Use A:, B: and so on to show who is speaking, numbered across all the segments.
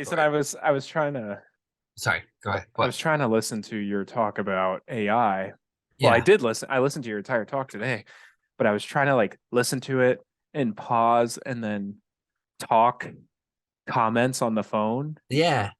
A: Jason, I was trying to
B: Sorry, go ahead.
A: I
B: What?
A: was trying to listen to your talk about AI. Well, I
B: Yeah,
A: did listen. I listened to your entire talk today, but I was trying to like listen to it and pause and then talk comments on the phone.
B: yeah.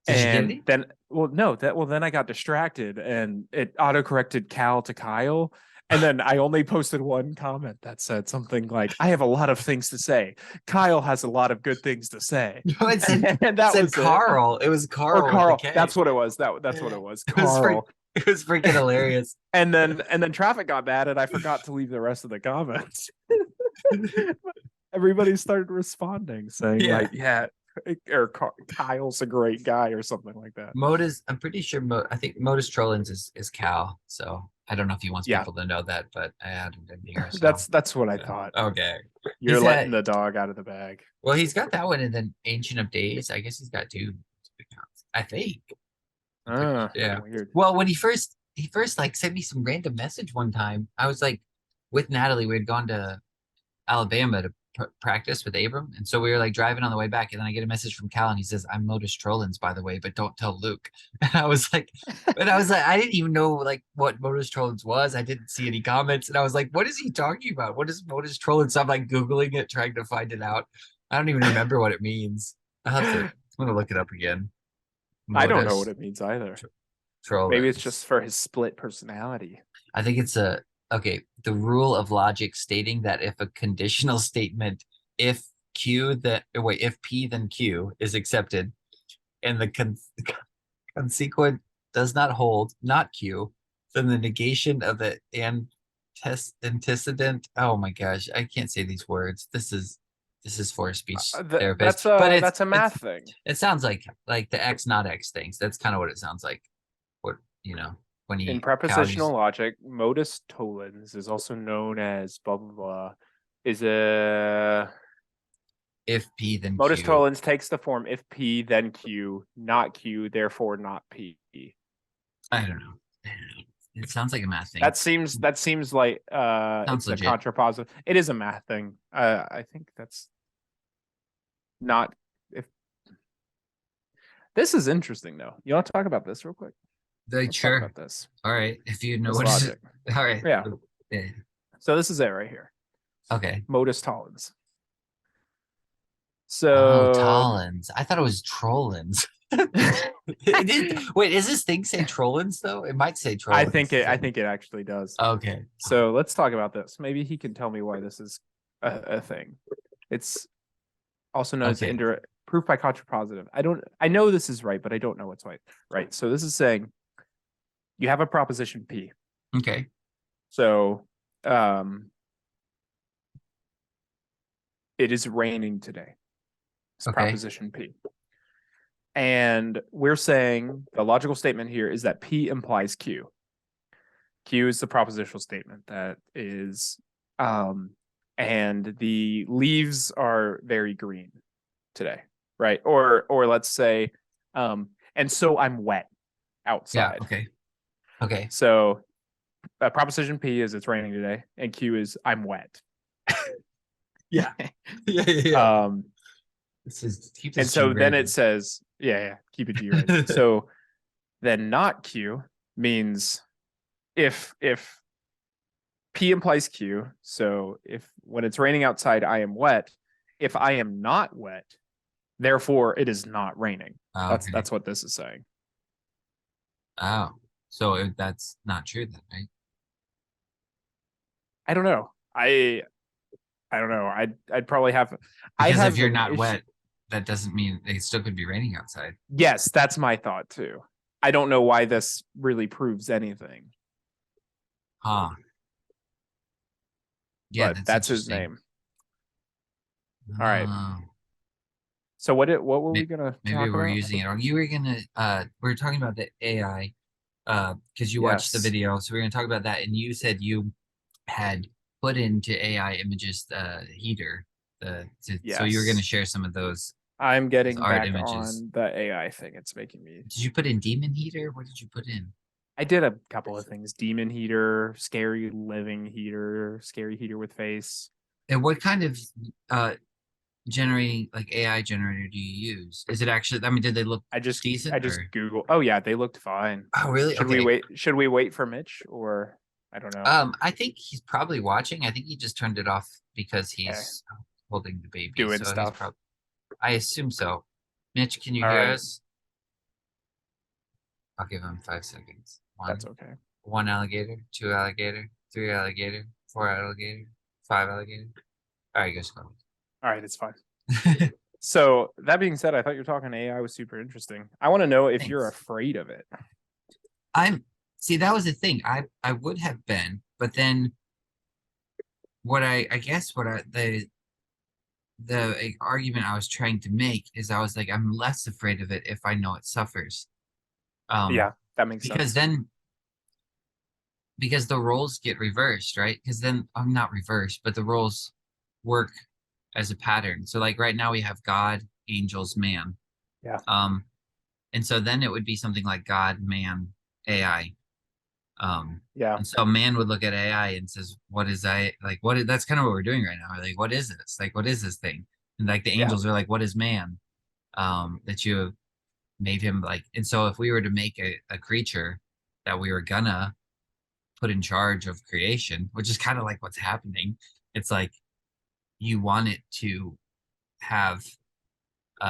B: Did you get
A: And
B: any?
A: then, well, no, then I got distracted and it autocorrected Cal to Kyle. And then I only posted one comment that said something like, I have a lot of things to say. Kyle has a lot of good things to say.
B: No, it said
A: And
B: it
A: that
B: said
A: was it.
B: Carl. It was
A: Or
B: Carl with the
A: Carl.
B: K.
A: That's what it was. That's what it was.
B: It was
A: Carl.
B: it was freaking hilarious.
A: And then traffic got bad and I forgot to leave the rest of the comments. Everybody started responding saying
B: Yeah.
A: like, yeah, or Kyle's a great guy or something like that.
B: Modus, I'm pretty sure I think Modus Trollins is Cal. So I don't know if he wants
A: Yeah,
B: people to know that, but I added it in here. So
A: that's what I
B: yeah.
A: thought.
B: Okay.
A: You're
B: He's
A: letting
B: at
A: the dog out of the bag.
B: well, he's got that one and then Ancient of Days. I guess he's got two accounts. I think. I'm pretty yeah.
A: Weird.
B: Well, when he first like sent me some random message one time. I was like with Natalie, we had gone to Alabama to practice with Abram, and so we were like driving on the way back, and then I get a message from Cal, and he says, "I'm Modus Trollins, by the way, but don't tell Luke." And I was like, I didn't even know like what Modus Trollins was. I didn't see any comments, and I was like, "What is he talking about? What is Modus Trollins?" So I'm like googling it, trying to find it out. I don't even remember what it means. I have to. I'm gonna look it up again.
A: I don't know what
B: Modus
A: it means either. Maybe it's
B: Trollins.
A: just for his split personality.
B: I think it's a okay. The rule of logic stating that if a conditional statement, if Q that wait, if P then Q is accepted, and the consequent does not hold, not Q, then the negation of the antecedent. Oh my gosh, I can't say these words. This is for a speech therapist, but
A: That's a
B: it's
A: math thing.
B: it sounds like the X not X things. That's kind of what it sounds like. What when
A: In
B: he
A: prepositional
B: values
A: logic, modus tollens is also known as blah blah blah. Is a
B: if P then
A: modus
B: Q.
A: tollens takes the form if P then Q, not Q, therefore not P.
B: I don't know. I don't know. It sounds like a math thing.
A: That seems like
B: Sounds
A: it's a
B: legit.
A: contrapositive. It is a math thing. I think that's not if this is interesting though. You want to talk about this real quick?
B: Like,
A: Let's talk
B: sure.
A: about this.
B: All right. If you know
A: This
B: what is it.
A: logic.
B: All right.
A: Yeah.
B: Yeah.
A: So this is it right here.
B: Okay.
A: Modus tollens.
B: Oh,
A: So
B: Tollins. I thought it was Trollins. Wait, is this thing say Trollins though? It might say Trollins.
A: I think it actually does.
B: Okay.
A: So let's talk about this. Maybe he can tell me why this is a thing. It's also known as
B: Okay.
A: indirect proof by contrapositive. I know this is right, but I don't know what's right. Right. So this is saying you have a proposition P.
B: Okay.
A: So it is raining today. It's
B: Okay.
A: proposition P. And we're saying the logical statement here is that P implies Q. Q is the propositional statement that is, and the leaves are very green today, right? Or let's say, and so I'm wet
B: Yeah.
A: outside.
B: Okay. Okay.
A: So proposition P is it's raining today, and Q is I'm wet.
B: Yeah. Yeah. Yeah. Yeah.
A: Um,
B: This is keep
A: and
B: this G
A: so then it
B: rated.
A: says, yeah, keep it G rated. So then not Q means if P implies Q, so if when it's raining outside, I am wet. If I am not wet, therefore it is not raining.
B: Okay.
A: That's what this is saying.
B: Oh, so that's not true then, right?
A: I don't know. I don't know. I'd probably have I
B: Because if
A: have
B: you're
A: an
B: not
A: issue.
B: wet, that doesn't mean it still could be raining outside.
A: Yes, that's my thought too. I don't know why this really proves anything,
B: Huh. Yeah,
A: but
B: that's
A: that's his
B: interesting.
A: name. All right.
B: Oh,
A: So what were we gonna
B: maybe
A: talk
B: we're
A: about?
B: using it wrong. You were gonna we were talking about the AI because you watched the
A: Yes.
B: video, so we're gonna talk about that. And you said you had put into AI images the heater, so you were gonna
A: Yes.
B: share some of
A: I'm
B: those
A: getting
B: art
A: back
B: images.
A: on the AI thing. It's making me.
B: Did you put in demon heater? What did you put in?
A: I did a couple of things: demon heater, scary living heater, scary heater with face.
B: And what kind of generating like AI generator do you use? Is it actually? I mean, did they look
A: I just
B: decent or?
A: Google. Oh yeah, they looked fine.
B: Oh, really? Okay.
A: Should we wait for Mitch or I don't know.
B: I think he's probably watching. I think he just turned it off because
A: Okay.
B: he's holding the baby.
A: Doing
B: So he's
A: stuff.
B: probably. I assume so. Mitch, can you
A: All
B: hear
A: right.
B: us? I'll give him 5 seconds.
A: That's okay.
B: One alligator, two alligator, three alligator, four alligator, five alligator. All right, go slow.
A: All right, it's fine. So that being said, I thought you were talking AI was super interesting. I want to know if you're
B: Thanks.
A: afraid of it.
B: I'm see that was the thing. I would have been, but then what I guess what I the argument I was trying to make is I was like I'm less afraid of it if I know it suffers. Um
A: Yeah, that makes
B: because
A: sense.
B: then because the roles get reversed, right? Because then I'm not reversed, but the roles work as a pattern. So like right now we have God, angels, man.
A: Yeah.
B: Um and so then it would be something like God, man, AI.
A: Yeah.
B: And so man would look at AI and says, "What is I like? What is that's kind of what we're doing right now? Like, what is this? Like, what is this thing?" And like the
A: Yeah.
B: angels are like, "What is man?" That you have made him like. And so if we were to make a creature that we were gonna put in charge of creation, which is kind of like what's happening, it's like you want it to have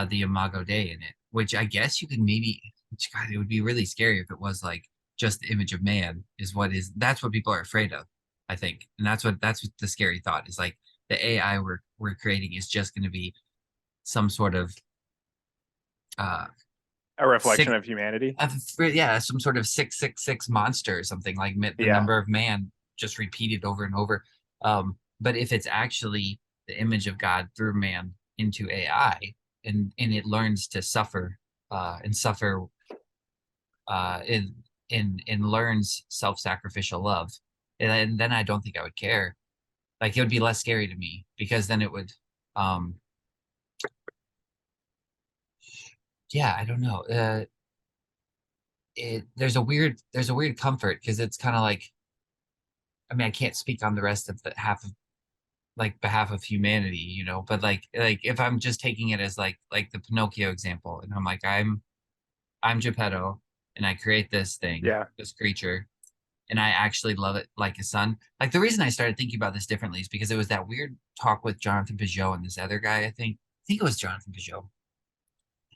B: the Imago Dei in it, which I guess you could maybe. Which, God, it would be really scary if it was like just the image of man is what is. That's what people are afraid of, I think, and that's what the scary thought is like. The AI we're creating is just going to be some sort of uh
A: A reflection
B: six,
A: of humanity.
B: yeah, some sort of 666 monster or something like the
A: Yeah.
B: number of man just repeated over and over. But if it's actually the image of God through man into AI, and it learns to suffer and suffer in and learns self-sacrificial love, and then I don't think I would care. Like it would be less scary to me because then it would um yeah, I don't know. There's a weird comfort because it's kind of like I mean I can't speak on the rest of the half of like behalf of humanity, but like if I'm just taking it as like the Pinocchio example and I'm like I'm Geppetto and I create this thing,
A: Yeah.
B: this creature, and I actually love it like a son. Like the reason I started thinking about this differently is because it was that weird talk with Jonathan Peugeot and this other guy, I think it was Jonathan Peugeot.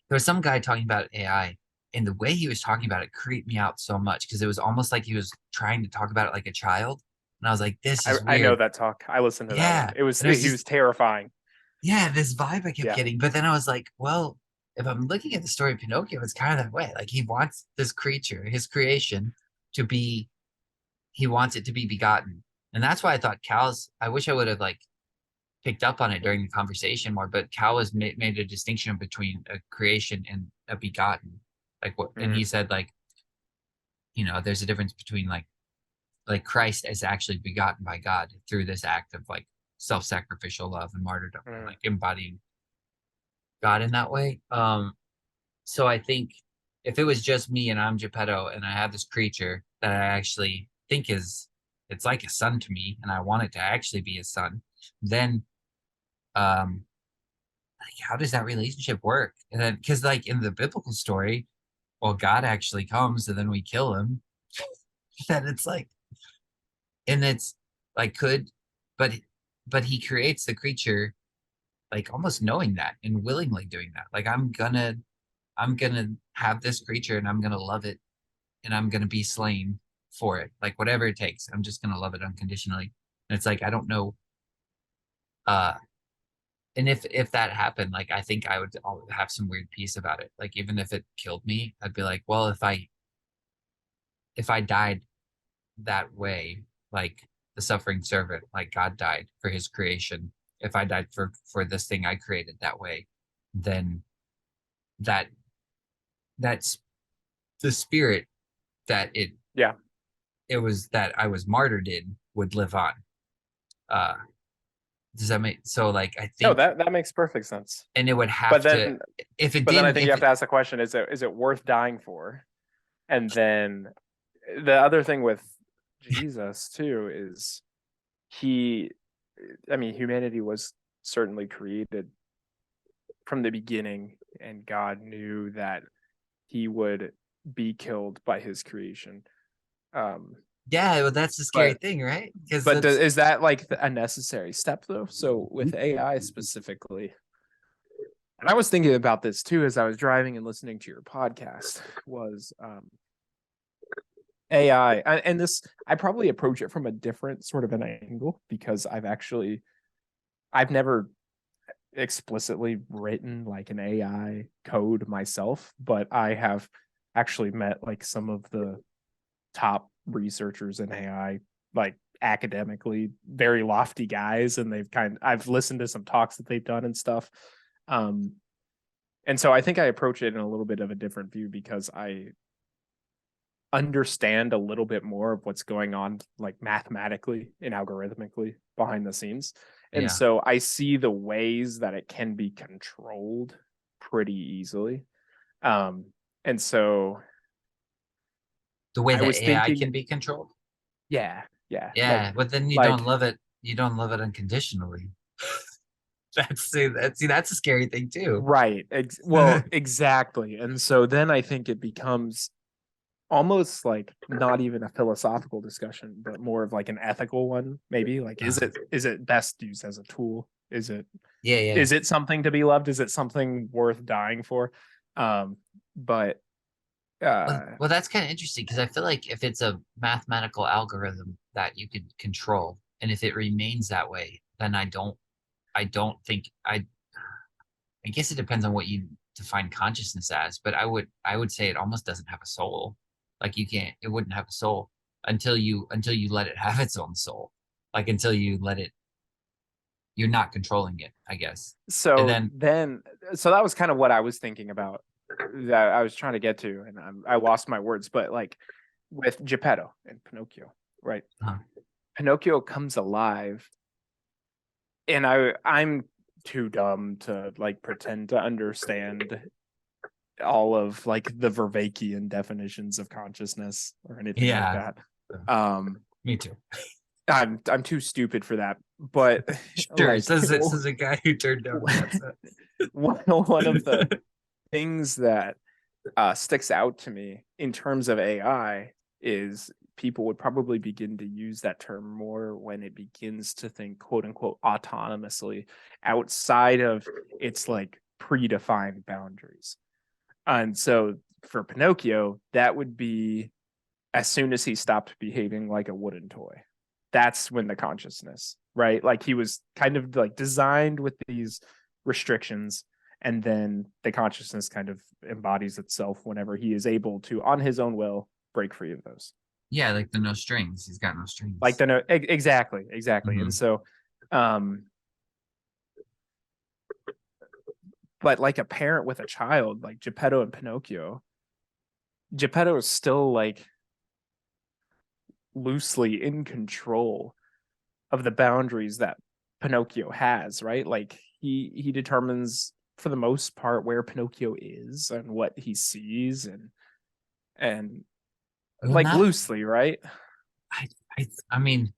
B: There was some guy talking about AI, and the way he was talking about it creeped me out so much because it was almost like he was trying to talk about it like a child. And I was like, this is
A: I know
B: weird.
A: that talk. I listened to that one.
B: Yeah. And it was
A: He
B: just
A: was terrifying.
B: yeah, this vibe I kept
A: Yeah.
B: getting. But then I was like, well, if I'm looking at the story of Pinocchio, it's kind of that way. Like he wants this creature, his creation, to be, he wants it to be begotten. And that's why I thought I wish I would have like picked up on it during the conversation more, but Cal was made a distinction between a creation and a begotten. Like what, and
A: Mm,
B: he said like, there's a difference between like Christ is actually begotten by God through this act of like self-sacrificial love and martyrdom and
A: mm.
B: like embodying God in that way. So I think if it was just me and I'm Geppetto and I have this creature that I actually think it's like a son to me and I want it to actually be a son, then um like how does that relationship work? And then because like in the biblical story, well, God actually comes and then we kill him. Then it's like and it's like but but he creates the creature like almost knowing that and willingly doing that. Like I'm gonna have this creature and I'm gonna love it and I'm gonna be slain for it. Like whatever it takes. I'm just gonna love it unconditionally. And it's like I don't know. Uh and if that happened, like I think I would have some weird peace about it. Like even if it killed me, I'd be like, well, if I died that way, like the suffering servant, like God died for his creation. If I died for this thing I created that way, then that that's the spirit that
A: Yeah.
B: it was that I was martyred in would live on. Uh, does that make so? Like I
A: No,
B: think,
A: that makes perfect sense.
B: and it would
A: But
B: have to
A: then
B: if it
A: but then I
B: didn't.
A: think you have to ask the question, is it worth dying for? And then the other thing with Jesus too is he I mean humanity was certainly created from the beginning, and God knew that he would be killed by his creation.
B: Yeah, well, that's the scary
A: But
B: thing, right? Because
A: but
B: that's
A: is that like a necessary step though? So with AI specifically, and I was thinking about this too as I was driving and listening to your podcast, was AI, and this I probably approach it from a different sort of an angle because I've never explicitly written like an AI code myself, but I have actually met like some of the top researchers in AI, like academically very lofty guys, and I've listened to some talks that they've done and stuff. Um, and so I think I approach it in a little bit of a different view because I understand a little bit more of what's going on like mathematically and algorithmically behind the scenes. And
B: yeah,
A: so I see the ways that it can be controlled pretty easily. Um, and so
B: the way
A: I
B: that
A: was
B: AI
A: thinking,
B: can be controlled.
A: yeah,
B: Yeah, but then you don't
A: like
B: love it. You don't love it unconditionally. That's a scary thing too.
A: right. Well, exactly. And so then I think it becomes almost like not even a philosophical discussion, but more of like an ethical one, maybe. Like, is it best used as a tool?
B: Yeah, yeah.
A: Is it something to be loved? Is it something worth dying for? Um, but
B: Well, that's kind of interesting because I feel like if it's a mathematical algorithm that you could control, and if it remains that way, then I don't think I guess it depends on what you define consciousness as, but I would say it almost doesn't have a soul. Like it wouldn't have a soul until you let it have its own soul. Like until you let it, you're not controlling it, I guess. And
A: so
B: then,
A: then, so that was kind of what I was thinking about, that I was trying to get to, and I lost my words. But like with Geppetto and Pinocchio, right?
B: uh,
A: Pinocchio comes alive, and I'm too dumb to like pretend to understand all of like the Vervaekian definitions of consciousness or anything like
B: yeah,
A: that. Um,
B: me too.
A: I'm too stupid for that. But
B: Sure,
A: like
B: says a guy who turned down NASA.
A: one of the things that sticks out to me in terms of AI is people would probably begin to use that term more when it begins to think quote unquote autonomously outside of its like predefined boundaries. And so for Pinocchio, that would be as soon as he stopped behaving like a wooden toy. That's when the consciousness, right? Like he was kind of like designed with these restrictions, and then the consciousness kind of embodies itself whenever he is able to, on his own will, break free of those.
B: Yeah, like the no strings. He's got no
A: Like
B: strings.
A: the no, exactly, exactly. And
B: Hmm.
A: so, um, but like a parent with a child, like Geppetto and Pinocchio, Geppetto is still like loosely in control of the boundaries that Pinocchio has, right? Like he determines for the most part where Pinocchio is and what he sees, and
B: Well,
A: like
B: not
A: loosely, right?
B: I I mean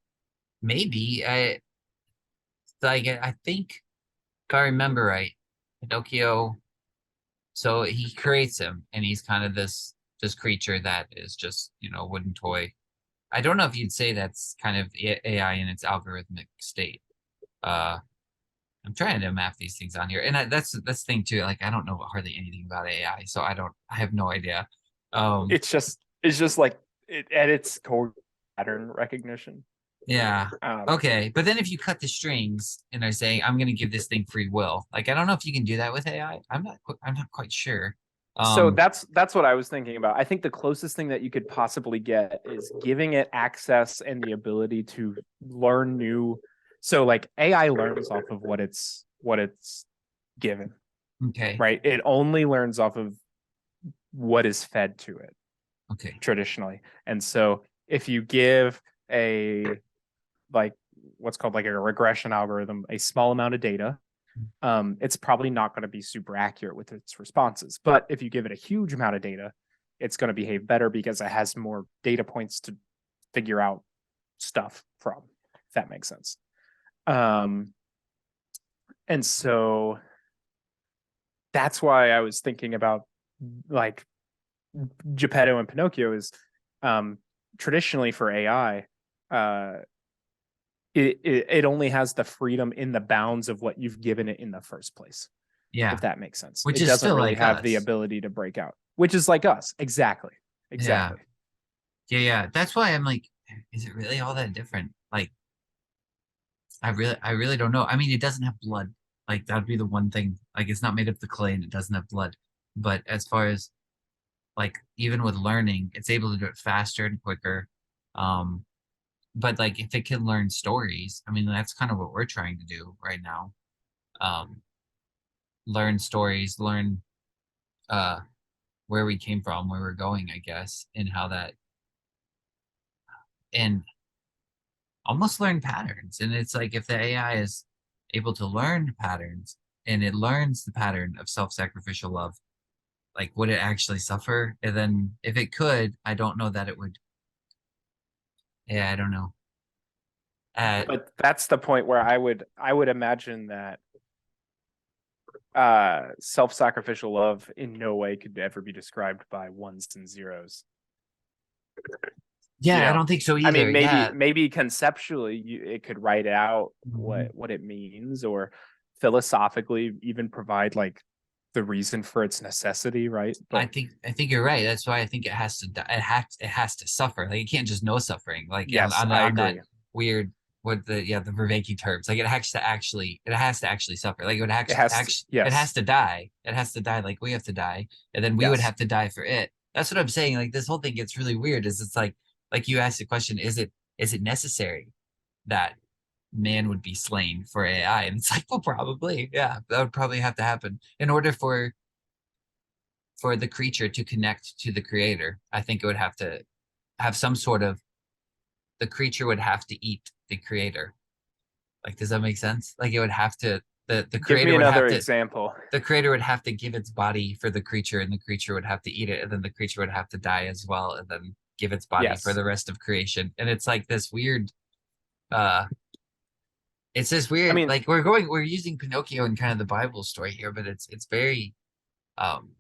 B: maybe I think if I remember right, Pinocchio. So he creates him, and he's kind of this creature that is just a wooden toy. I don't know if you'd say that's kind of AI in its algorithmic state. Uh, I'm trying to map these things on here, and that's the thing too. Like I don't know hardly anything about AI, so I have no idea. Um,
A: It's just like it at its core pattern recognition.
B: yeah,
A: Um,
B: okay, but then if you cut the strings and are saying I'm going to give this thing free will, like I don't know if you can do that with AI. I'm not quite sure.
A: so
B: Um,
A: that's what I was thinking about. I think the closest thing that you could possibly get is giving it access and the ability to learn new. So like AI learns off of what it's given,
B: okay,
A: right? It only learns off of what is fed to it
B: okay,
A: traditionally. And so if you give a like what's called like a regression algorithm a small amount of data, it's probably not going to be super accurate with its responses. But if you give it a huge amount of data, it's going to behave better because it has more data points to figure out stuff from, if that makes sense. Um, and so that's why I was thinking about like Geppetto and Pinocchio is traditionally for AI, it only has the freedom in the bounds of what you've given it in the first place,
B: Yeah,
A: if that makes sense.
B: which
A: It
B: is
A: doesn't
B: still
A: really
B: like
A: have the
B: us.
A: ability to break out, which is like us. Exactly.
B: Yeah,
A: Exactly.
B: yeah. That's why I'm like, is it really all that different? Like, I really don't know. I mean, it doesn't have blood. Like that'd be the one thing. Like it's not made of the clay and it doesn't have blood. But as far as like even with learning, it's able to do it faster and quicker. Um, but like if it can learn stories, I mean that's kind of what we're trying to do right now. Um, learn stories, learn uh where we came from, where we're going, I guess, and how that and almost learn patterns. And it's like if the AI is able to learn patterns and it learns the pattern of self-sacrificial love, like would it actually suffer? And then if it could, I don't know that it would. Yeah, I don't know. Uh,
A: But that's the point where I would imagine that self-sacrificial love in no way could ever be described by ones and zeros.
B: yeah, I don't think so
A: I
B: either.
A: mean, maybe
B: Yeah.
A: maybe conceptually it could write out
B: Mhm.
A: what it means, or philosophically even provide like the reason for its necessity, right? But
B: I think you're right. That's why I think it has to die. It has to suffer. Like it can't just know suffering. Like
A: yes, I
B: on that
A: agree.
B: weird what the yeah the Vervaeke terms. Like it has to actually suffer. Like
A: It has to,
B: it has
A: yes,
B: to die. It has to die like we have to die, and then we would
A: yes.
B: have to die for it. That's what I'm saying. Like this whole thing gets really weird. Is it's like you asked the question, is it necessary that man would be slain for AI? And it's like, well, probably, yeah, that would probably have to happen in order for the creature to connect to the creator. I think it would have to have some sort of the creature would have to eat the creator. Like, does that make sense? Like it would have to the
A: Give me
B: creator would have
A: another
B: to
A: example.
B: the creator would have to give its body for the creature and the creature would have to eat it and then the creature would have to die as well and then give its body for
A: Yes.
B: the rest of creation. And it's like this weird uh it's this
A: I
B: weird
A: mean,
B: like we're using Pinocchio and kind of the Bible story here, but it's very um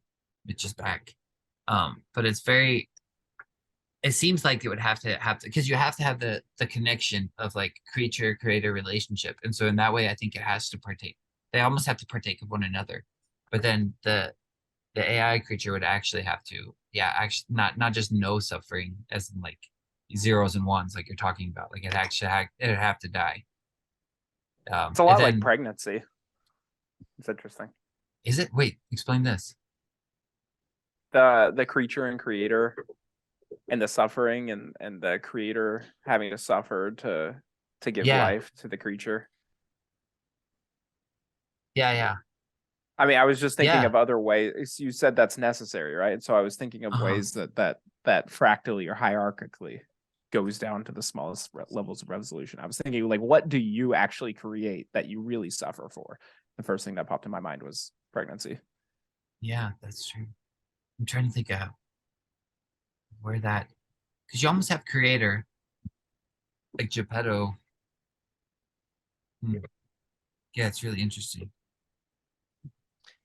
B: it's just back. But it's very it seems like it would have to because you have to have the connection of like creature creator relationship, and so in that way I think it has to partake. They almost have to partake of one another, but then the AI creature would actually have to, yeah, actually not just no suffering as in like zeros and ones like you're talking about, like it'd have to die.
A: it's a
B: And
A: lot like
B: then
A: pregnancy. It's interesting.
B: is it? Wait, explain this.
A: The creature and creator and the suffering and the creator having to suffer to give
B: Yeah,
A: life to the creature.
B: yeah,
A: I mean, I was just thinking
B: yeah.
A: of other ways. You said that's necessary, right? So I was thinking of
B: Uh-huh.
A: ways that fractally or hierarchically goes down to the smallest levels of resolution. I was thinking, like, what do you actually create that you really suffer for? The first thing that popped in my mind was pregnancy.
B: Yeah, that's true. I'm trying to think of where that because you almost have creator like Geppetto. Hmm. Yeah, it's really interesting.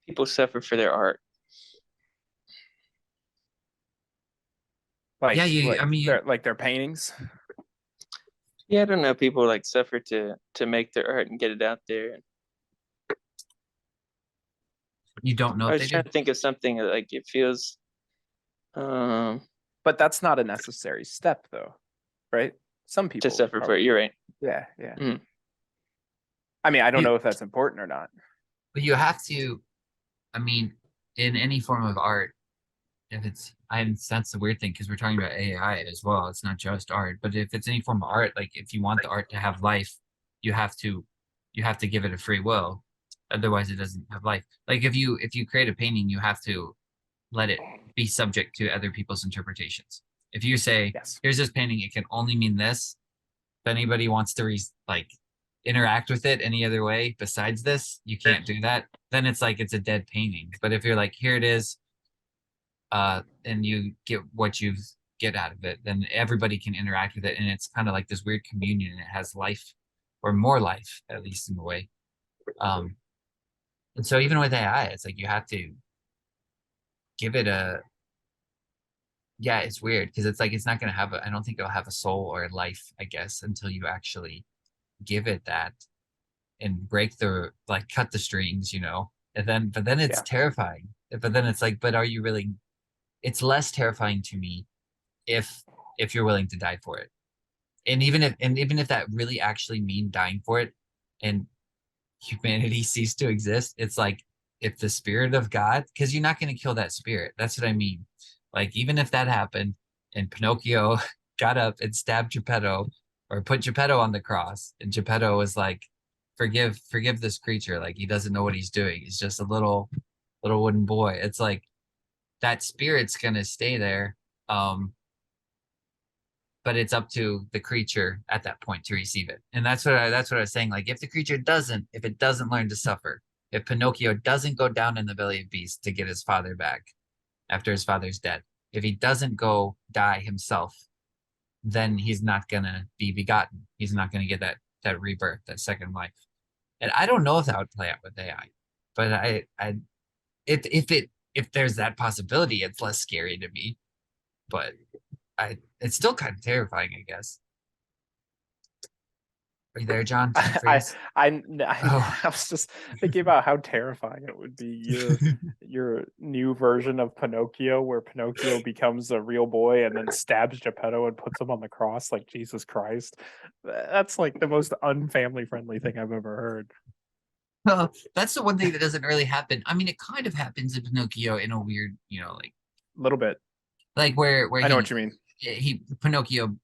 C: People suffer for their art.
B: Yeah, I mean,
A: Like their paintings.
C: Yeah, I don't know. People like suffer to make their art and get it out there.
B: you don't know
C: I
B: if
C: was
B: they do.
C: trying to think of something like it feels. Um,
A: But that's not a necessary step, though, right? Some
C: to
A: people
C: suffer for it.
A: probably.
C: You're right.
A: Yeah, yeah.
C: Mhm.
A: I mean, I don't
B: You,
A: know if that's important or not.
B: but you have to. I mean, in any form of art, if it's, I that's the weird thing because we're talking about AI as well. It's not just art, but if it's any form of art, like if you want the art to have life, you have to, you have to give it a free will. Otherwise, it doesn't have life. Like if you create a painting, you have to let it be subject to other people's interpretations. If you say,
A: Yes.
B: "Here's this painting, it can only mean this," if anybody wants to like interact with it any other way besides this, you can't do that. Then it's like it's a dead painting. But if you're like, here it is, and you get what you get out of it, then everybody can interact with it, and it's kind of like this weird communion. And it has life, or more life, at least in a way. Um, And so even with AI, it's like you have to give it a, yeah, it's weird because it's like it's not gonna have a, I don't think it'll have a soul or a life, I guess, until you actually give it that and break the, like, cut the strings, you know. And then but then it's
A: Yeah.
B: terrifying. But then it's like, but are you really, it's less terrifying to me if you're willing to die for it. And even if that really actually mean dying for it and humanity cease to exist, it's like if the spirit of God, because you're not going to kill that spirit. That's what I mean. Like even if that happened and Pinocchio got up and stabbed Geppetto or put Geppetto on the cross, and Geppetto was like, forgive this creature. Like he doesn't know what he's doing. He's just a little wooden boy. It's like that spirit's gonna stay there. But it's up to the creature at that point to receive it. And that's what I was saying. Like if the creature doesn't, if it doesn't learn to suffer, if Pinocchio doesn't go down in the belly of beast to get his father back after his father's dead, if he doesn't go die himself, then he's not gonna be begotten. He's not gonna get that rebirth, that second life. And I don't know if that would play out with AI, but if there's that possibility, it's less scary to me. But it's still kind of terrifying, I guess. Are you there, John? Did you
A: I,
B: freeze?
A: I,
B: Oh.
A: I was just thinking about how terrifying it would be your new version of Pinocchio, where Pinocchio becomes a real boy and then stabs Geppetto and puts him on the cross like Jesus Christ. That's like the most unfamily friendly thing I've ever heard.
B: Well, that's the one thing that doesn't really happen. I mean, it kind of happens in Pinocchio in a weird,
A: A little bit.
B: like where
A: I know what you mean.
B: he Pinocchio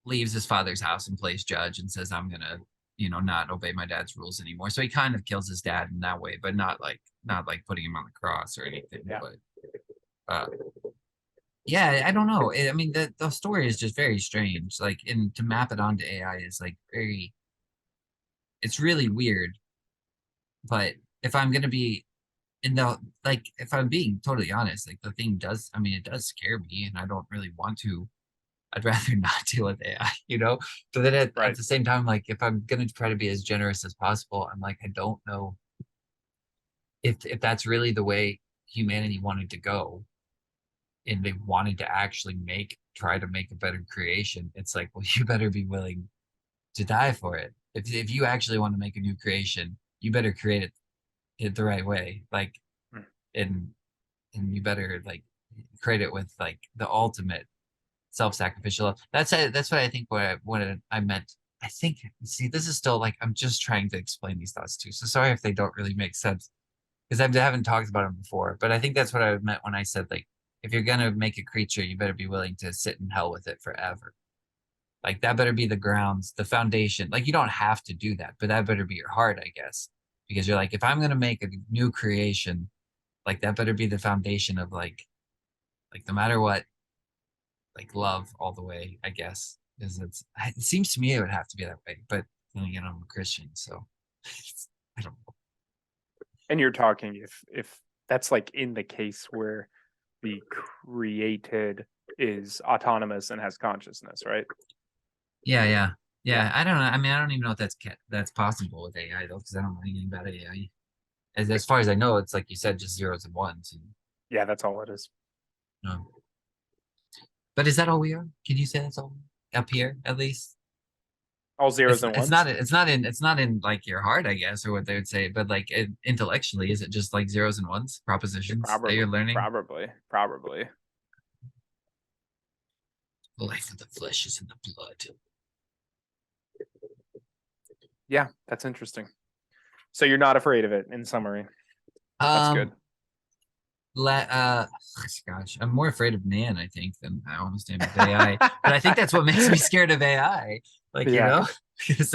B: leaves his father's house and plays judge and says, I'm gonna, not obey my dad's rules anymore. So he kind of kills his dad in that way, but not like putting him on the cross or anything.
A: Yeah.
B: But yeah, I don't know. I mean, the story is just very strange. Like, and to map it onto AI is like very, it's really weird. But if I'm gonna be in the, like, if I'm being totally honest, like the thing does, I mean, it does scare me, and I don't really want to. I'd rather not deal with AI, you know? But then at
A: Right.
B: the same time, like if I'm gonna try to be as generous as possible, I'm like, I don't know if that's really the way humanity wanted to go and they wanted to actually try to make a better creation. It's like, well, you better be willing to die for it. If you actually want to make a new creation, you better create it the right way. Like,
A: Hmm.
B: and you better like create it with like the ultimate self-sacrificial love. That's what I think what I meant. I think, see, this is still like I'm just trying to explain these thoughts too. So sorry if they don't really make sense because I haven't talked about them before. But I think that's what I meant when I said like if you're gonna make a creature, you better be willing to sit in hell with it forever. Like that better be the grounds, the foundation. Like you don't have to do that, but that better be your heart, I guess. Because you're like, if I'm gonna make a new creation, like that better be the foundation of like no matter what, like love all the way, I guess. Because it seems to me it would have to be that way. But then again, I'm a Christian, so I don't know.
A: And you're talking if that's like in the case where the created is autonomous and has consciousness, right?
B: Yeah, yeah,
A: Yeah.
B: yeah. I don't know. I mean, I don't even know if that's possible with AI though, because I don't know anything about AI. As far as I know, it's like you said, just zeros and ones. And,
A: Yeah, that's all it is.
B: but is that all we are? Can you say that's all up here at least?
A: All zeros
B: It's
A: and
B: it's
A: ones.
B: not it's not in like your heart, I guess, or what they would say. But like intellectually, is it just like zeros and ones propositions that
A: Probably,
B: you're learning?
A: probably.
B: The life of the flesh is in the blood.
A: Yeah, that's interesting. So you're not afraid of it, in summary. That's good.
B: Um, let gosh, I'm more afraid of man, I think, than I almost am of AI. But I think that's what makes me scared of AI. Like,
A: Yeah.
B: because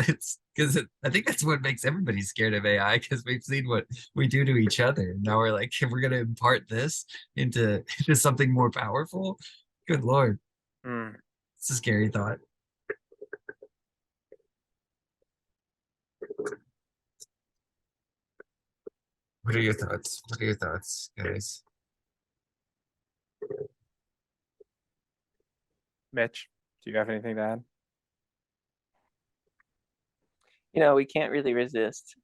B: I think that's what makes everybody scared of AI because we've seen what we do to each other. Now we're like, we're gonna impart this into something more powerful. Good Lord,
A: Mm.
B: it's a scary thought. What are your thoughts? What are your thoughts, guys?
A: Mitch, do you have anything to add?
C: We can't really resist.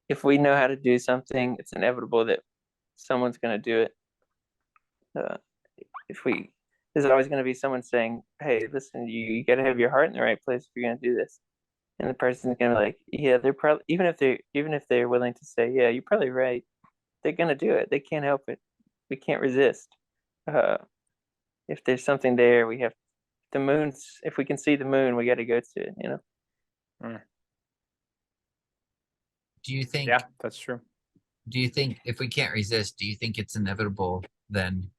C: If we know how to do something, it's inevitable that someone's going to do it. There's always going to be someone saying, "Hey, listen, you got to have your heart in the right place if you're going to do this." And the person's going to be like, "Yeah, they're probably even if they're willing to say, yeah, you're probably right, they're going to do it. They can't help it. We can't resist. Uh, if there's something there, we have the moon's. If we can see the moon, we got to go to it. You know."
B: Do you think?
A: Yeah, that's true.
B: Do you think if we can't resist, do you think it's inevitable then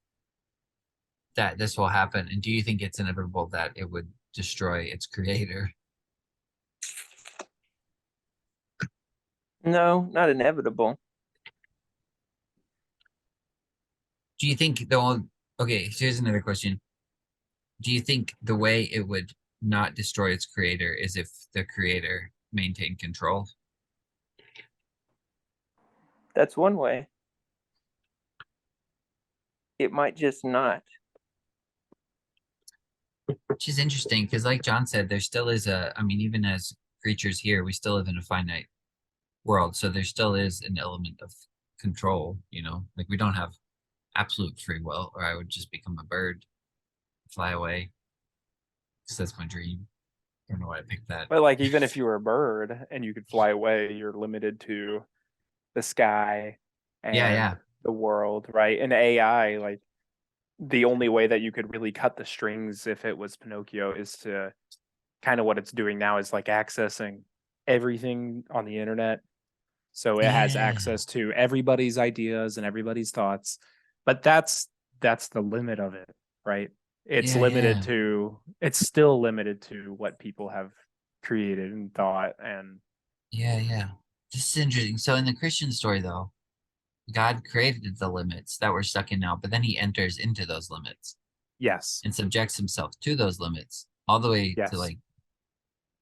B: that this will happen? And do you think it's inevitable that it would destroy its creator?
C: No, not inevitable.
B: Do you think okay, here's another question. Do you think the way it would not destroy its creator is if the creator maintained control?
C: That's one way. It might just not.
B: Which is interesting because, like John said, there still is even as creatures here, we still live in a finite world. So there still is an element of control, like we don't have absolute free will, or I would just become a bird, fly away. Because that's my dream. I don't know why I picked that.
A: But like, even if you were a bird and you could fly away, you're limited to the sky and
B: yeah.
A: the world, right? And AI, like, the only way that you could really cut the strings if it was Pinocchio is to kind of what it's doing now is like accessing everything on the internet. So it has
B: Yeah.
A: access to everybody's ideas and everybody's thoughts. But that's the limit of it, right? It's limited to, it's still limited to what people have created and thought. And
B: Yeah. This is interesting. So in the Christian story, though, God created the limits that we're stuck in now, but then he enters into those limits
A: yes,
B: and subjects himself to those limits all the way
A: yes.
B: to like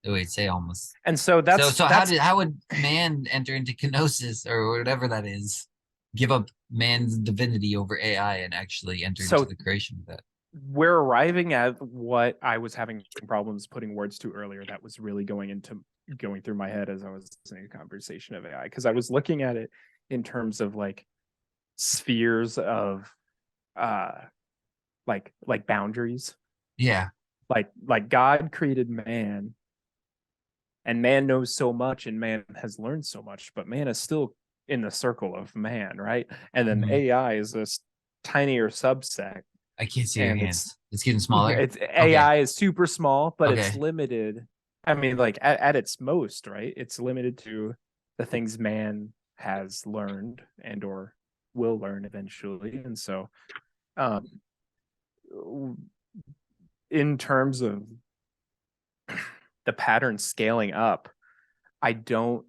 B: the way you'd say almost.
A: And so that's
B: so how would man enter into kenosis or whatever that is, give up man's divinity over AI and actually enter into the creation of that?
A: We're arriving at what I was having problems putting words to earlier. That was really going through my head as I was listening to conversation of AI, because I was looking at it in terms of like spheres of like boundaries.
B: Yeah.
A: Like God created man, and man knows so much and man has learned so much, but man is still in the circle of man, right? And then AI is this tinier subset.
B: I can't see your
A: and
B: hands. It's getting smaller.
A: It's AI is super small, but it's
B: Okay.
A: limited. I mean, like at its most, right? It's limited to the things man has learned and or will learn eventually. And so in terms of the pattern scaling up, I don't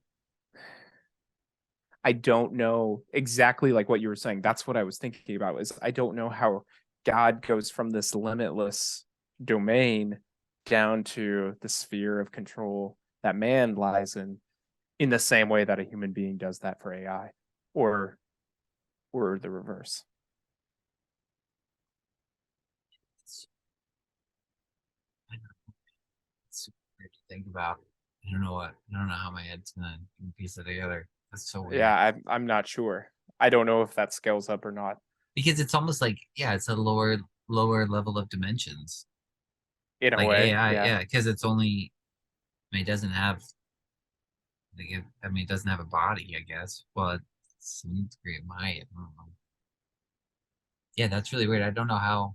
A: know exactly like what you were saying. That's what I was thinking about, is I don't know how God goes from this limitless domain down to the sphere of control that man lies in the same way that a human being does that for AI, or the reverse.
B: It's weird to think about. I don't know how my head's gonna piece it together. That's so weird.
A: Yeah, I'm not sure. I don't know if that scales up or not.
B: Because it's almost like, it's a lower level of dimensions.
A: In a
B: Like
A: way,
B: AI,
A: yeah.
B: because it's only, it doesn't have, it doesn't have a body, I guess. Well, it's some degree it might. I don't know. Yeah, that's really weird. I don't know how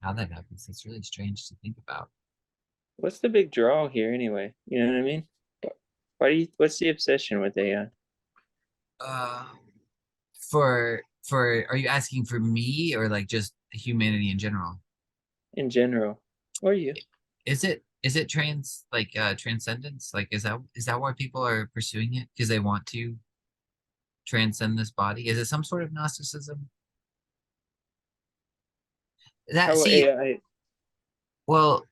B: that happens. It's really strange to think about.
C: What's the big draw here anyway? You know what I mean? What's the obsession with AI?
B: Are you asking for me or like just humanity in general?
C: In general, or you?
B: Is it transcendence? Like, is that why people are pursuing it? Because they want to transcend this body? Is it some sort of Gnosticism? Well,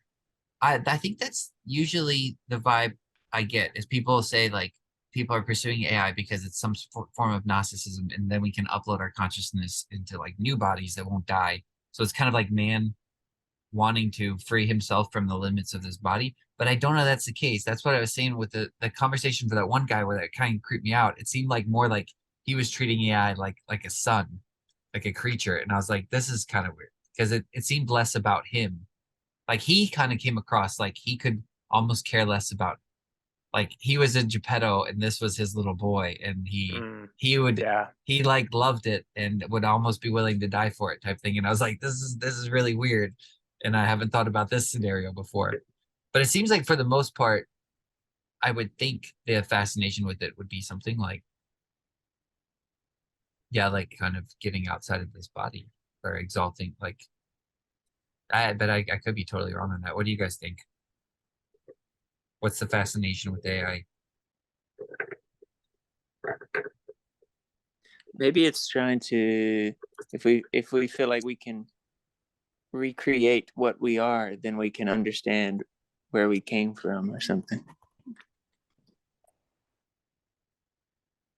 B: I think that's usually the vibe I get, is people say like people are pursuing AI because it's some form of Gnosticism, and then we can upload our consciousness into like new bodies that won't die. So it's kind of like man wanting to free himself from the limits of this body. But I don't know that's the case. That's what I was saying with the conversation for that one guy where that kind of creeped me out. It seemed like more like he was treating AI like a son, like a creature. And I was like, this is kind of weird because it seemed less about him. Like he kind of came across like he could almost care less about, like he was in Geppetto and this was his little boy and he would
A: Yeah.
B: he like loved it and would almost be willing to die for it type thing. And I was like, this is really weird. And I haven't thought about this scenario before. But it seems like for the most part, I would think the fascination with it would be something like, yeah, like kind of getting outside of this body or exalting. Like, I could be totally wrong on that. What do you guys think? What's the fascination with AI?
C: Maybe it's trying to, if we feel like we can recreate what we are, then we can understand where we came from or something.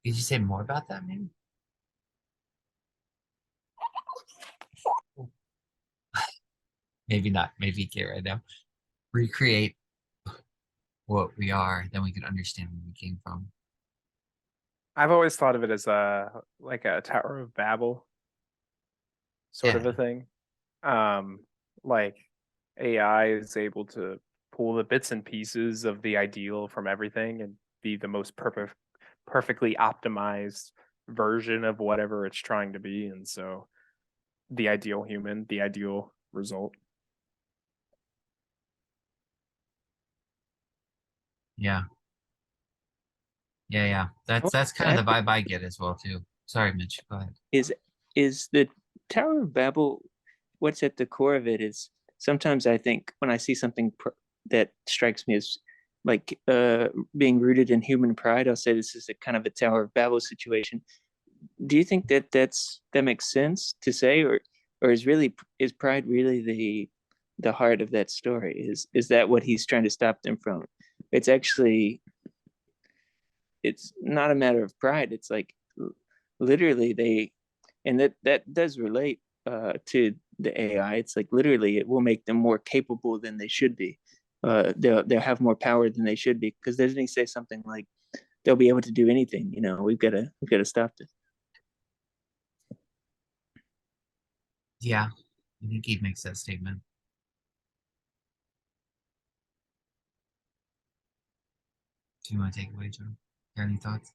B: Could you say more about that, maybe? Maybe not. Maybe you can't right now. Recreate what we are, then we can understand where we came from.
A: I've always thought of it as like a Tower of Babel sort of
B: Yeah.
A: a thing. Like AI is able to pull the bits and pieces of the ideal from everything and be the most perfectly optimized version of whatever it's trying to be. And so the ideal human, the ideal result.
B: Yeah. Yeah.
C: What
B: That's kind of the vibe I get as well too. Sorry, Mitch. Go ahead.
C: is the Tower of Babel? What's at the core of it is sometimes I think when I see something that strikes me as like being rooted in human pride, I'll say this is a kind of a Tower of Babel situation. Do you think that that makes sense to say, or is pride really the heart of that story? Is that what he's trying to stop them from? It's actually, it's not a matter of pride. It's like literally they, and that does relate to the AI. It's like literally it will make them more capable than they should be. They'll have more power than they should be, because doesn't he say something like they'll be able to do anything? You know, we've got to stop this.
B: Yeah. I think he makes that statement. Do you want to take it away, John? Got any thoughts?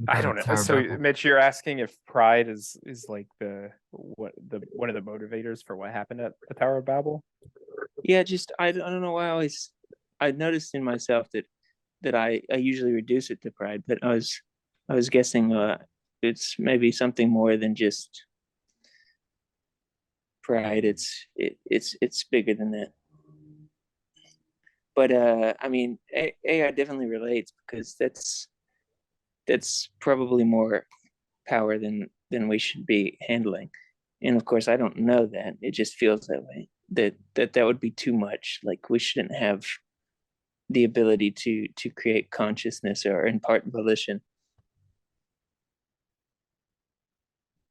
A: I don't know.
B: Tower
A: So
B: Babel.
A: Mitch, you're asking if pride is like the one of the motivators for what happened at the Tower of Babel?
C: Yeah, just I don't know why I noticed in myself that I usually reduce it to pride, but I was guessing it's maybe something more than just pride. It's bigger than that. But I mean, AI definitely relates, because that's probably more power than we should be handling. And of course, I don't know that. It just feels that way. That would be too much. Like we shouldn't have the ability to create consciousness or impart volition.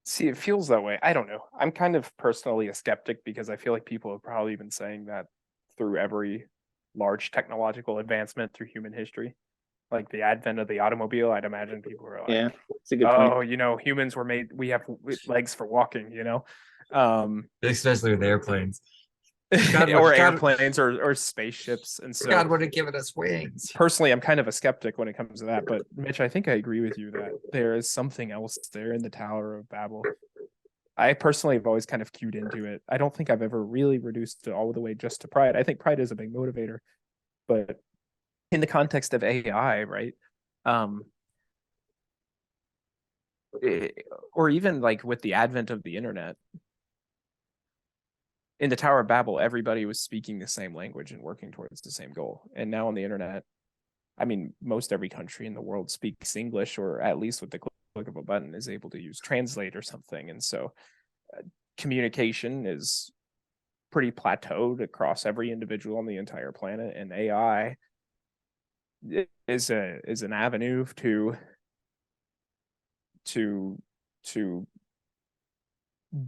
A: See, it feels that way. I don't know. I'm kind of personally a skeptic because I feel like people have probably been saying that through every large technological advancement through human history. Like the advent of the automobile, I'd imagine people were like,
C: Yeah, it's a good
A: "Oh,
C: point.
A: you know, humans were made. We have legs for walking." You know, um,
B: Especially with airplanes. God
A: or
B: would God,
A: airplanes or spaceships. And so,
B: God would have given us wings.
A: personally, I'm kind of a skeptic when it comes to that. But Mitch, I think I agree with you that there is something else there in the Tower of Babel. I personally have always kind of cued into it. I don't think I've ever really reduced it all the way just to pride. I think pride is a big motivator, but in the context of AI, right? Um, or even like with the advent of the internet, in the Tower of Babel, everybody was speaking the same language and working towards the same goal. And now on the internet, I mean, most every country in the world speaks English, or at least with the click of a button is able to use Translate or something. And so communication is pretty plateaued across every individual on the entire planet, and AI is an avenue to to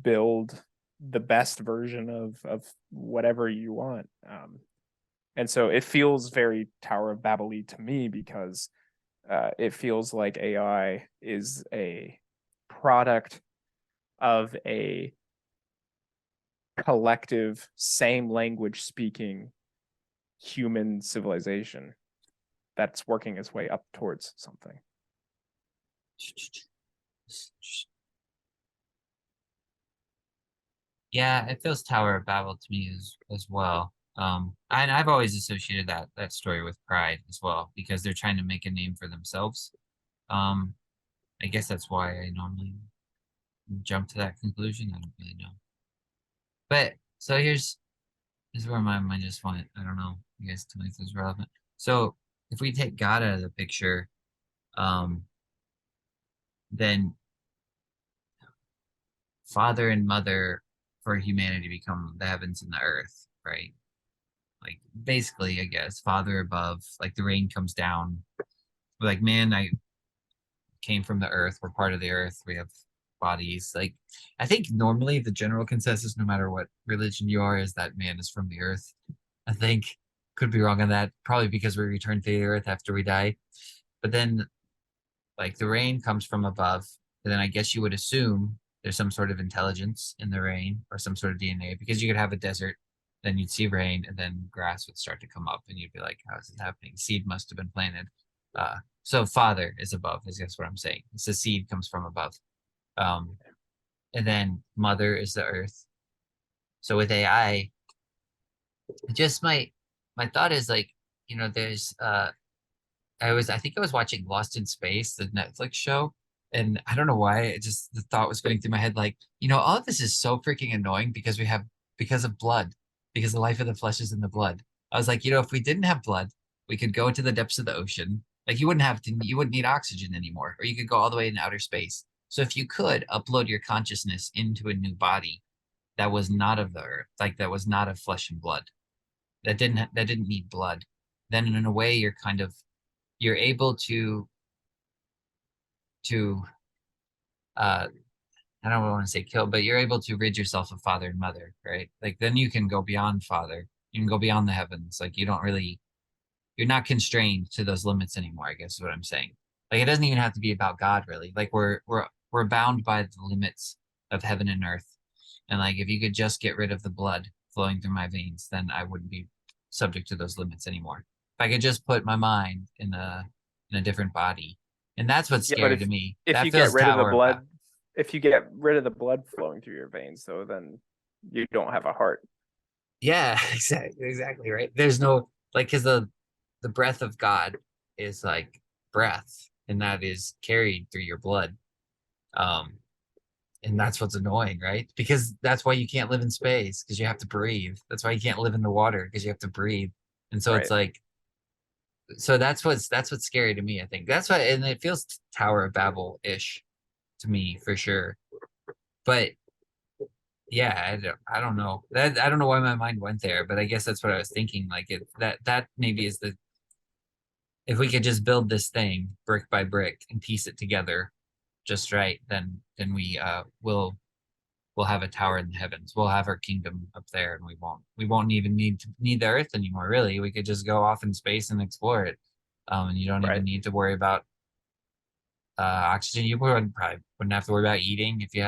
A: build the best version of whatever you want. And so it feels very Tower of Babel-y to me because it feels like AI is a product of a collective, same language speaking human civilization that's working its way up towards something.
B: Yeah, it feels Tower of Babel to me as well. And I've always associated that story with pride as well, because they're trying to make a name for themselves. I guess that's why I normally jump to that conclusion. I don't really know. But so here's where my mind just went. I don't know. You guys tell me if this is relevant. So if we take God out of the picture, then father and mother for humanity become the heavens and the earth, right? Like basically, I guess, father above, like the rain comes down. Like, man, I came from the earth, we're part of the earth, we have bodies. Like, I think normally the general consensus, no matter what religion you are, is that man is from the earth. I think could be wrong on that, probably because we return to the earth after we die. But then like the rain comes from above, and then I guess you would assume there's some sort of intelligence in the rain or some sort of DNA, because you could have a desert, then you'd see rain, and then grass would start to come up, and you'd be like, "How is this happening? Seed must have been planted." So father is above, is guess what I'm saying. It's the seed comes from above, and then mother is the earth. So with AI, just my thought is like, there's I think I was watching Lost in Space, the Netflix show, and I don't know why, it just the thought was going through my head like, all of this is so freaking annoying because of blood, because the life of the flesh is in the blood. I was like, if we didn't have blood, we could go into the depths of the ocean. Like you wouldn't need oxygen anymore, or you could go all the way in outer space. So if you could upload your consciousness into a new body that was not of the earth, like that was not of flesh and blood, that didn't need blood, then in a way you're able to uh I don't want to say kill, but you're able to rid yourself of father and mother, right? Like then you can go beyond father. You can go beyond the heavens. Like you're not constrained to those limits anymore, I guess is what I'm saying. Like it doesn't even have to be about God really. Like we're bound by the limits of heaven and earth. And like if you could just get rid of the blood flowing through my veins, then I wouldn't be subject to those limits anymore. If I could just put my mind in a different body. And that's what's
A: Yeah, but
B: scary to me.
A: if
B: That
A: you get
B: feels
A: rid of the
B: Tower of Babel.
A: blood, if you get rid of the blood flowing through your veins, so then you don't have a heart.
B: Yeah, exactly right. There's no like because the breath of God is like breath, and that is carried through your blood. Um, and that's what's annoying, right? Because that's why you can't live in space, because you have to breathe. That's why you can't live in the water, because you have to breathe. And so it's
A: Right.
B: like, so that's what's scary to me, I think. That's why, and it feels Tower of Babel-ish to me for sure. But yeah, I don't know. I don't know why my mind went there, but I guess that's what I was thinking. Like that maybe is the if we could just build this thing brick by brick and piece it together just right, then we'll have a tower in the heavens. We'll have our kingdom up there, and we won't even need the earth anymore, really. We could just go off in space and explore it. And you don't even
A: Right.
B: need to worry about oxygen. You probably wouldn't have to worry about eating if you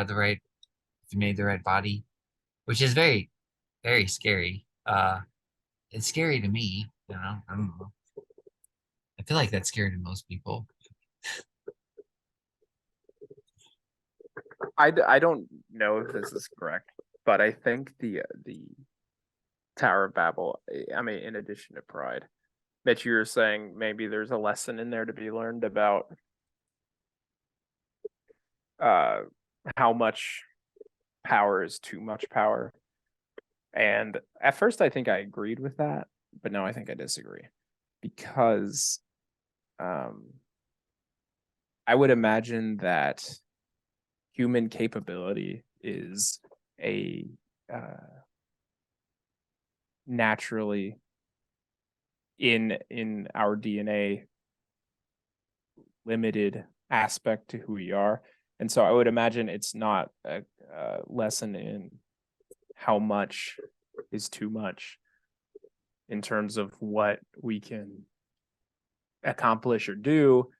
B: made the right body, which is very, very scary. It's scary to me, I don't know. I feel like that's scary to most people.
A: I don't know if this is correct, but I think the Tower of Babel, I mean, in addition to pride, Mitch, you were saying maybe there's a lesson in there to be learned about uh how much power is too much power. And at first I think I agreed with that, but now I think I disagree. Because I would imagine that human capability is a naturally in our DNA limited aspect to who we are. And so I would imagine it's not a lesson in how much is too much, in terms of what we can accomplish or do,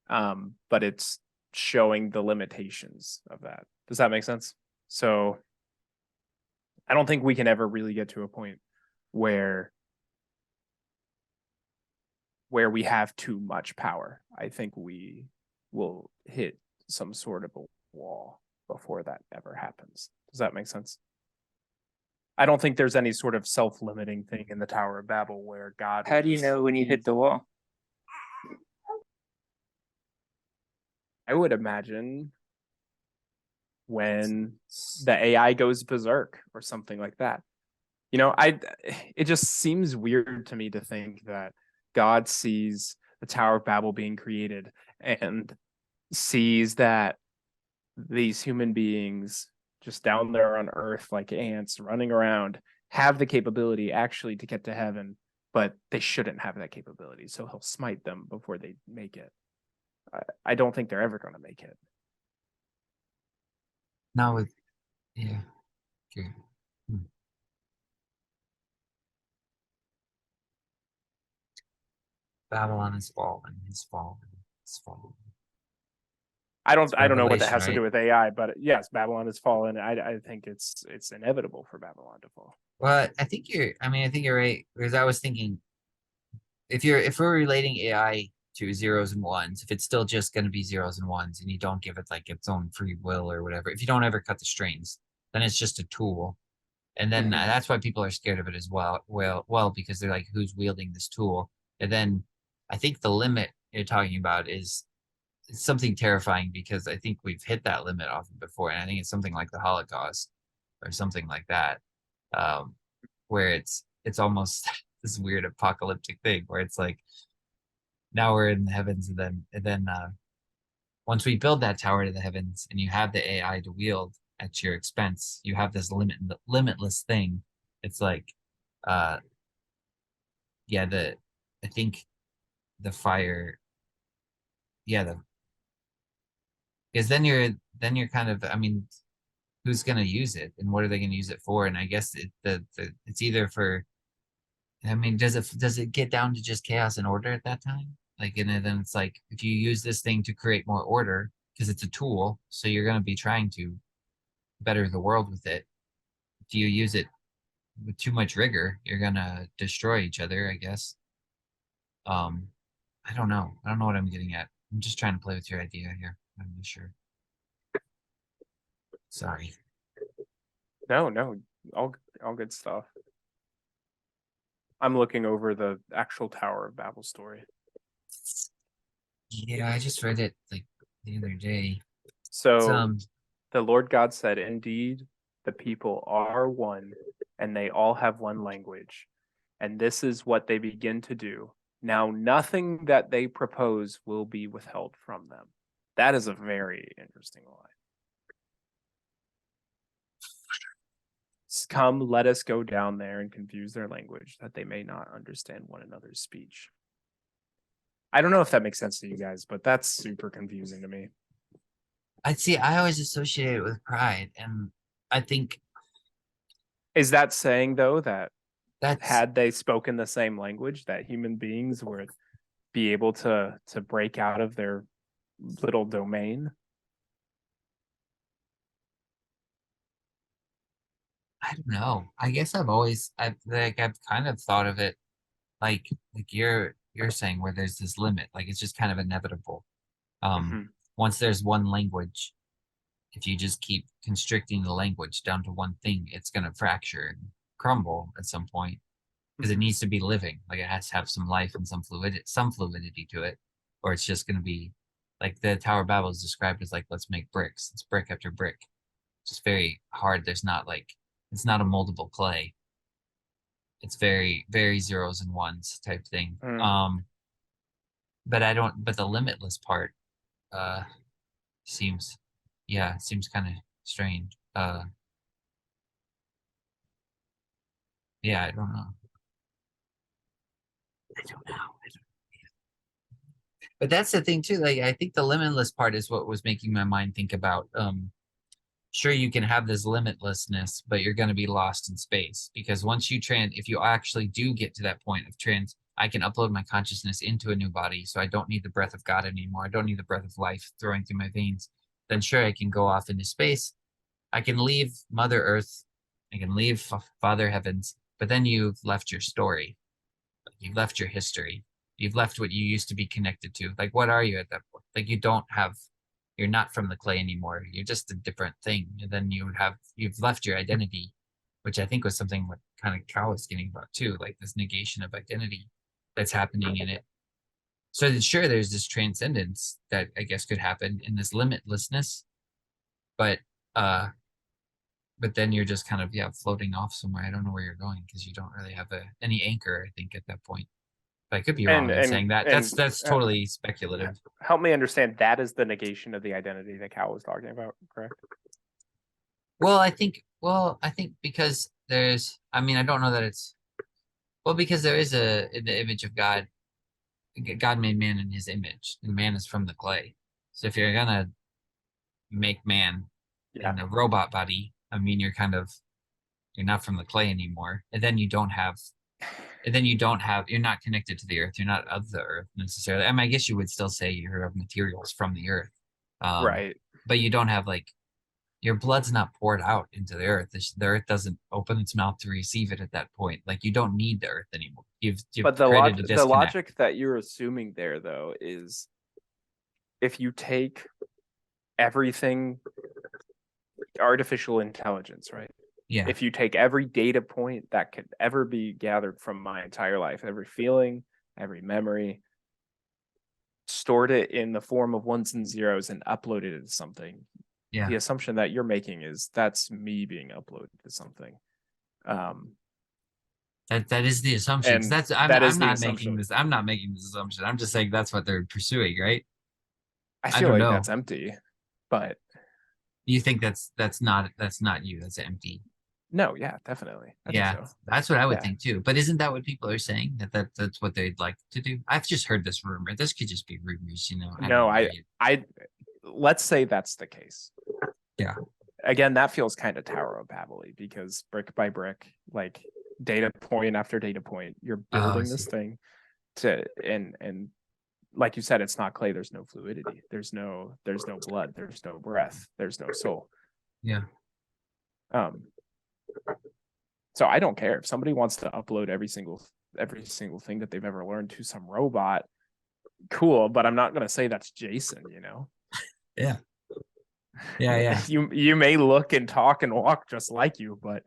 A: but it's showing the limitations of that. Does that make sense? So I don't think we can ever really get to a point where we have too much power. I think we will hit some sort of a wall before that ever happens. Does that make sense? I don't think there's any sort of self-limiting thing in the Tower of Babel where God.
C: How do you know when you hit the wall?
A: I would imagine when the AI goes berserk or something like that. You know, it just seems weird to me to think that God sees the Tower of Babel being created and sees that these human beings just down there on Earth, like ants running around, have the capability actually to get to heaven, but they shouldn't have that capability. So he'll smite them before they make it. I don't think they're ever going to make it.
B: Now with, yeah. Okay. Babylon is fallen, is fallen, is fallen.
A: I don't know what that has
B: Revelation,
A: to do
B: right?
A: with AI, but yes, Babylon has fallen. I think it's inevitable for Babylon to fall.
B: Well, I think you're right. Because I was thinking if we're relating AI to zeros and ones, if it's still just gonna be zeros and ones and you don't give it like its own free will or whatever, if you don't ever cut the strings, then it's just a tool. And then
A: Mhm.
B: that's why people are scared of it as well, because they're like, who's wielding this tool? And then I think the limit you're talking about is something terrifying because I think we've hit that limit often before. And I think it's something like the Holocaust or something like that, where it's almost this weird apocalyptic thing where it's like now we're in the heavens and then once we build that tower to the heavens and you have the AI to wield at your expense, you have this limitless thing. It's like, uh, yeah, I think the fire, yeah, because then you're kind of, I mean, who's gonna use it and what are they gonna use it for? And I guess it's either for, I mean, does it get down to just chaos and order at that time? Like, and then it's like if you use this thing to create more order because it's a tool, so you're gonna be trying to better the world with it. If you use it with too much rigor, you're gonna destroy each other, I guess. Um, I don't know. I don't know what I'm getting at. I'm just trying to play with your idea here. I'm not sure. Sorry.
A: No, all good stuff. I'm looking over the actual Tower of Babel story.
B: Yeah, I just read it like the other day. It's,
A: So the Lord God said, "Indeed, the people are one, and they all have one language, and this is what they begin to do. Now, nothing that they propose will be withheld from them." That is a very interesting line. Come, let us go down there and confuse their language, that they may not understand one another's speech. I don't know if that makes sense to you guys, but that's super confusing to me.
B: I'd see. I always associate it with pride, and I think
A: Is that saying, though, that
B: that's
A: had they spoken the same language, that human beings would be able to break out of their little domain?
B: I don't know. I guess I've kind of thought of it like you're saying where there's this limit, like it's just kind of inevitable. Um,
A: Mhm.
B: once there's one language, if you just keep constricting the language down to one thing, it's gonna fracture and crumble at some point because it
A: Mhm.
B: needs to be living. Like it has to have some life and some fluidity to it, or it's just gonna be like the Tower of Babel is described as like let's make bricks. It's brick after brick. It's just very hard. There's not like it's not a moldable clay. It's very, very zeros and ones type thing.
A: Mm.
B: But I don't but the limitless part uh seems seems kind of strange. Yeah, I don't know. I don't know. But that's the thing too. Like I think the limitless part is what was making my mind think about sure, you can have this limitlessness, but you're going to be lost in space, because once you if you actually do get to that point of I can upload my consciousness into a new body, so I don't need the breath of God anymore. I don't need the breath of life throwing through my veins. Then sure, I can go off into space. I can leave Mother Earth. I can leave Father Heavens, but then you've left your story. You've left your history. You've left what you used to be connected to. Like, what are you at that point? Like, you're not from the clay anymore. You're just a different thing. And then you've left your identity, which I think was something what kind of Cal was getting about too, like this negation of identity that's happening in it. So sure, there's this transcendence that I guess could happen in this limitlessness, but then you're just kind of floating off somewhere. I don't know where you're going because you don't really have any anchor, I think, at that point. But I could be wrong in saying that. That's totally speculative.
A: Help me understand, that is the negation of the identity that Cal was talking about, correct?
B: Well, I think because I don't know that it's, because there is in the image of God, God made man in his image, and man is from the clay. So if you're gonna make man in a robot body, you're not from the clay anymore. And then you're not connected to the earth. You're not of the earth necessarily. I guess you would still say you're of materials from the earth.
A: Right.
B: But you don't have your blood's not poured out into the earth. The earth doesn't open its mouth to receive it at that point. Like, you don't need the earth anymore.
A: But the logic that you're assuming there, though, is if you take everything, artificial intelligence, right?
B: Yeah.
A: If you take every data point that could ever be gathered from my entire life, every feeling, every memory, stored it in the form of ones and zeros and uploaded it to something, the assumption that you're making is that's me being uploaded to something.
B: That is the assumption. I'm not making this assumption. I'm just saying that's what they're pursuing, right?
A: I feel like that's empty, but
B: you think that's not you. That's empty.
A: No, yeah, definitely.
B: That's what I would think too. But isn't that what people are saying? That's what they'd like to do? I've just heard this rumor. This could just be rumors,
A: No, I let's say that's the case.
B: Yeah.
A: Again, that feels kind of Tower of Babel-y, because brick by brick, like data point after data point, you're building this thing and like you said, it's not clay. There's no fluidity. There's no blood. There's no breath. There's no soul.
B: Yeah.
A: So I don't care if somebody wants to upload every single thing that they've ever learned to some robot. Cool, but I'm not gonna say that's Jason.
B: Yeah. Yeah.
A: You may look and talk and walk just like you, but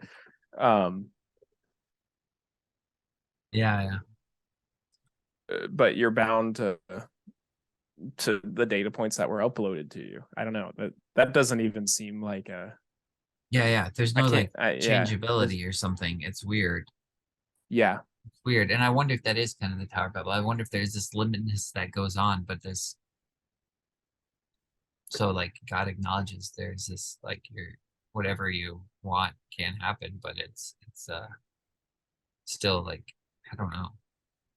B: yeah.
A: But you're bound to the data points that were uploaded to you. I don't know. That doesn't even seem like a
B: There's no changeability or something. It's weird.
A: Yeah.
B: It's weird. And I wonder if that is kind of the Tower of Babel. I wonder if there's this limitness that goes on, but so God acknowledges there's this whatever you want can happen, but it's still I don't know.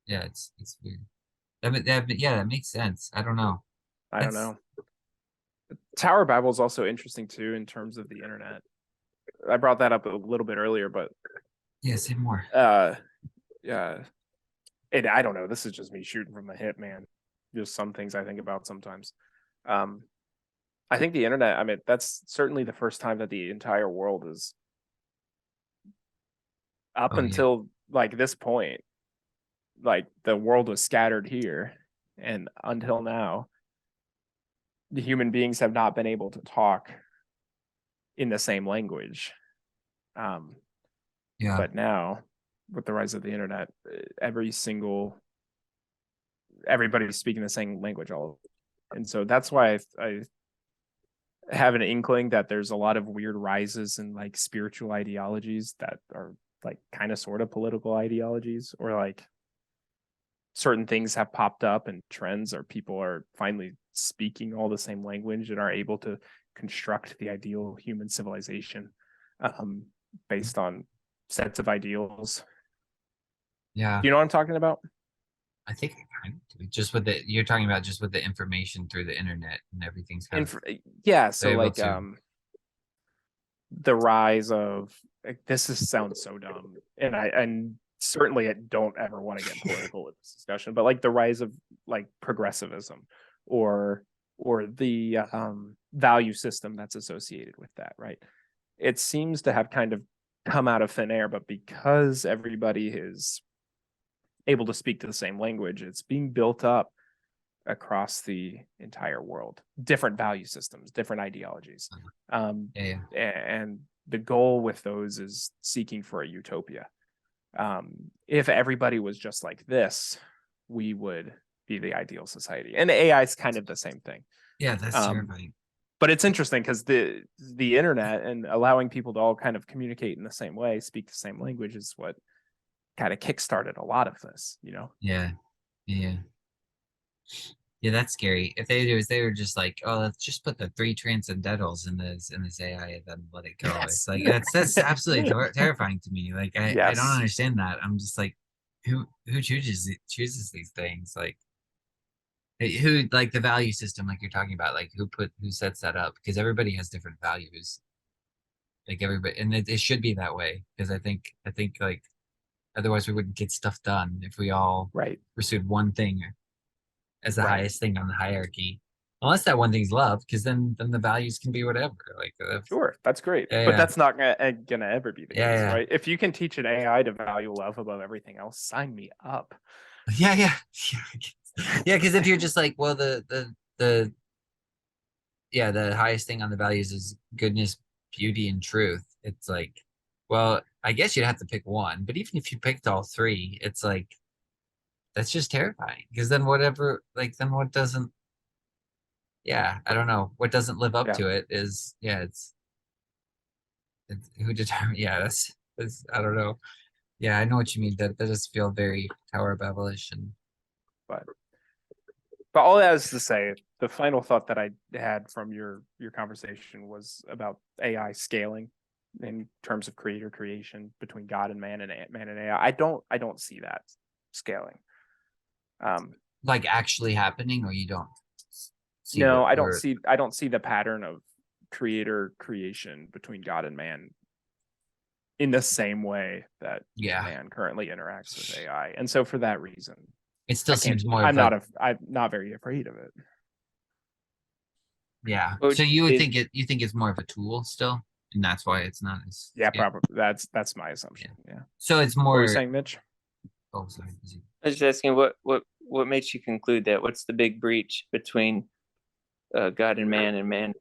B: Yeah, it's weird. That makes sense. I don't know.
A: I don't know. Tower of Babel is also interesting too in terms of the internet. I brought that up a little bit earlier, but
B: say more.
A: Yeah. And I don't know. This is just me shooting from the hip, man. Just some things I think about sometimes. I think the internet, that's certainly the first time that the entire world is up until this point. The world was scattered here, and until now, the human beings have not been able to talk in the same language. But now, with the rise of the internet, everybody's speaking the same language and so that's why I have an inkling that there's a lot of weird rises in spiritual ideologies that are kind of sort of political ideologies, or certain things have popped up and trends, or people are finally speaking all the same language and are able to construct the ideal human civilization based on sets of ideals.
B: Yeah.
A: Do you know what I'm talking about?
B: I think you're talking about just with the information through the internet and everything's kind of
A: so the rise of sounds so dumb, and certainly I don't ever want to get political with this discussion, but like the rise of like progressivism or the value system that's associated with that, right? It seems to have kind of come out of thin air, but because everybody is able to speak to the same language, it's being built up across the entire world. Different value systems, different ideologies. And the goal with those is seeking for a utopia. If everybody was just like this, we would be the ideal society. And AI is kind of the same thing.
B: Yeah, that's terrifying.
A: But it's interesting because the internet and allowing people to all kind of communicate in the same way, speak the same language, is what kind of kickstarted a lot of this, you know?
B: Yeah. Yeah, that's scary. If they were just like, oh, let's just put the 3 transcendentals in this AI and then let it go.
A: Yes.
B: It's like that's absolutely terrifying to me. Like I don't understand that. I'm just like, who chooses these things? Like who, like the value system, like you're talking about, like who sets that up? Because everybody has different values. Like everybody, and it should be that way. Because I think like otherwise we wouldn't get stuff done if we all pursued one thing as the highest thing on the hierarchy, unless that one thing's love, because then the values can be whatever. Like
A: sure, that's great, but that's not gonna ever be the case, right? If you can teach an AI to value love above everything else, sign me up.
B: Yeah, because if you're just like, well, the highest thing on the values is goodness, beauty, and truth. It's like, well, I guess you'd have to pick one, but even if you picked all 3, it's like, that's just terrifying, because then what doesn't, I don't know, what doesn't live up to it is, it's who determines. That's I don't know. I know what you mean. That does feel very Tower of Babelish.
A: But all that is to say, the final thought that I had from your conversation was about AI scaling in terms of creator creation between God and man and AI. I don't see that scaling.
B: Like actually happening, or you don't see?
A: No, I don't see the pattern of creator creation between God and man in the same way that man currently interacts with AI. And so for that reason,
B: it still seems more.
A: I'm not very afraid of it.
B: Yeah. So you would think you think it's more of a tool still, and that's why it's not as.
A: Yeah, probably. That's my assumption. Yeah.
B: So it's more.
A: What were you saying, Mitch?
B: Oh, sorry.
C: I was just asking what makes you conclude that? What's the big breach between God and man?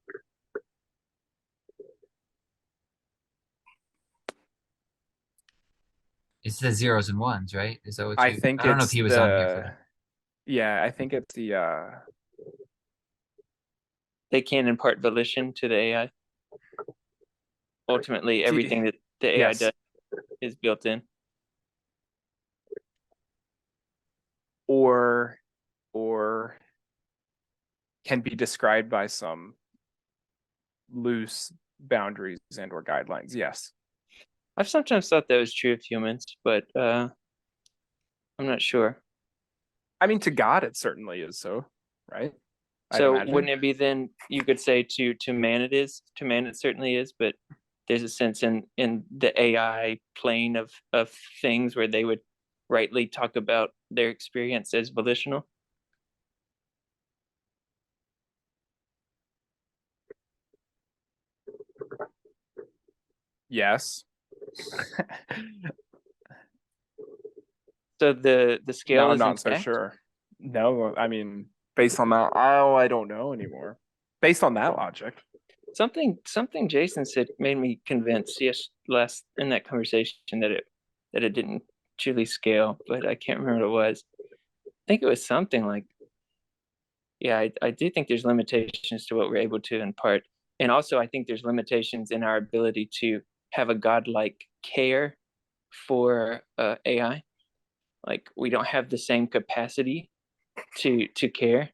B: It's the zeros and ones, right? Is that what
A: I think?
B: I don't know if he was on here for that.
A: Yeah, I think it's the.
C: They can impart volition to the AI. Ultimately, everything that the AI does is built in.
A: Or can be described by some loose boundaries and or guidelines. Yes.
C: I've sometimes thought that was true of humans, but I'm not sure.
A: I mean, to God, it certainly is so, right?
C: So wouldn't it be then, you could say to man it is, to man it certainly is, but there's a sense in the AI plane of things where they would rightly talk about their experience as volitional?
A: Yes.
C: So the scale
A: No,
C: is
A: I'm not so sure. No, I mean, based on that, I don't know anymore. Based on that logic.
C: Something Jason said made me convinced last in that conversation that it didn't truly scale, but I can't remember what it was. I think it was something like, I do think there's limitations to what we're able to impart. And also I think there's limitations in our ability to have a godlike care for AI. Like we don't have the same capacity to care.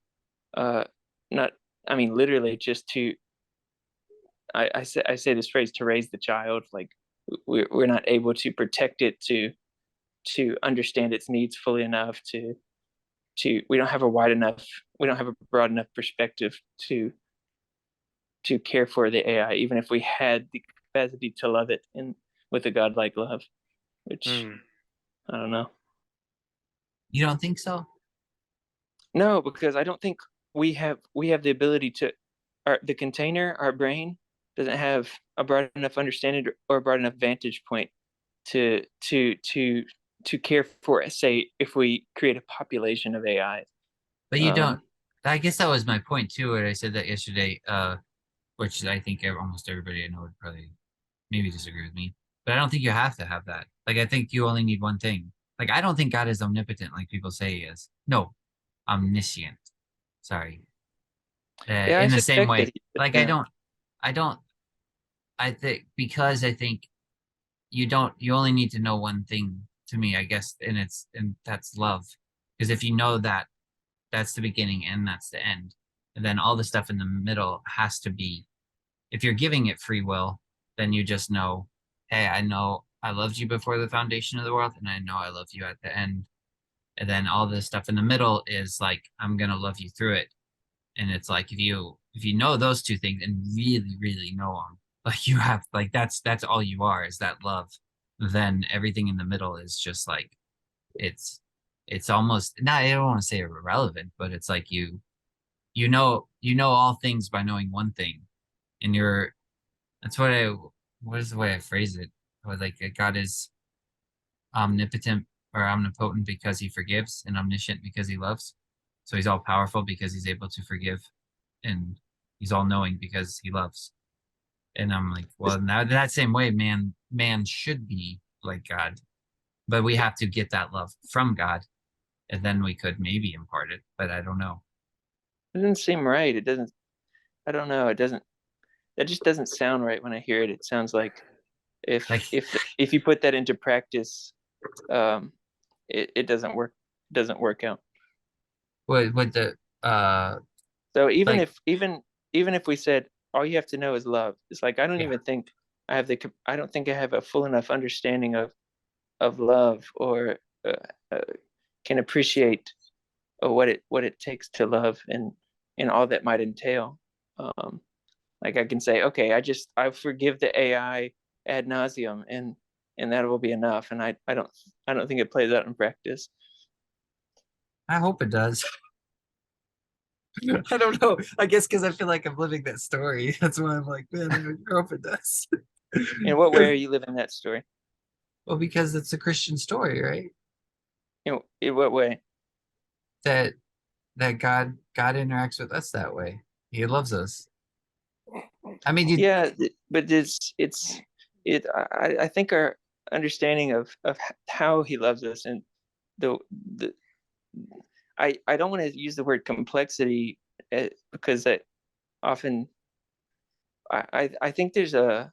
C: Literally just to, I say this phrase, to raise the child. Like we're not able to protect it, to understand its needs fully enough, we don't have a broad enough perspective to care for the AI, even if we had capacity to love it and with a godlike love, which
A: Mm.
C: I don't know.
B: You don't think so?
C: No, because I don't think we have the ability to the container, our brain doesn't have a broad enough understanding or a broad enough vantage point to care for it. Say if we create a population of AI.
B: But you don't. I guess that was my point too, where I said that yesterday, which I think almost everybody I know would probably maybe disagree with me. But I don't think you have to have that. Like, I think you only need one thing. Like, I don't think God is omnipotent like people say he is. No, omniscient. Sorry.
C: Yeah, I
B: In the same
C: suspect that
B: way, like I think because I think you only need to know one thing to me, I guess, and that's love. Because if you know that that's the beginning and that's the end, and then all the stuff in the middle has to be, if you're giving it free will, then you just know, hey, I know I loved you before the foundation of the world, and I know I love you at the end. And then all this stuff in the middle is like, I'm gonna love you through it. And it's like if you know those two things and really, really know them, like you have like that's all you are is that love. Then everything in the middle is just like it's almost not, I don't want to say irrelevant, but it's like you know all things by knowing one thing. And that's what is the way I phrase it? I was like God is omnipotent or omnipotent because he forgives and omniscient because he loves. So he's all powerful because he's able to forgive, and he's all knowing because he loves. And I'm like, well, now that same way, man should be like God, but we have to get that love from God, and then we could maybe impart it. But I don't know.
C: It doesn't seem right. It doesn't. I don't know. It doesn't. That just doesn't sound right when I hear it. It sounds like
B: Like
C: if you put that into practice, it doesn't work. Doesn't work out.
B: what the
C: So even
B: like
C: if we said all you have to know is love, it's like I don't
B: yeah.
C: even think I don't think I have a full enough understanding of love or uh, can appreciate what it takes to love and all that might entail. Like I can say, okay, I forgive the AI ad nauseum and that will be enough. And I don't think it plays out in practice.
B: I hope it does. I don't know. I guess because I feel like I'm living that story. That's why I'm like, man, I hope it does.
C: In what way are you living that story?
B: Well, because it's a Christian story, right?
C: In what way?
B: That God interacts with us that way. He loves us. I mean,
C: Yeah, but I think our understanding of how he loves us and the the I don't want to use the word complexity because that often I think there's an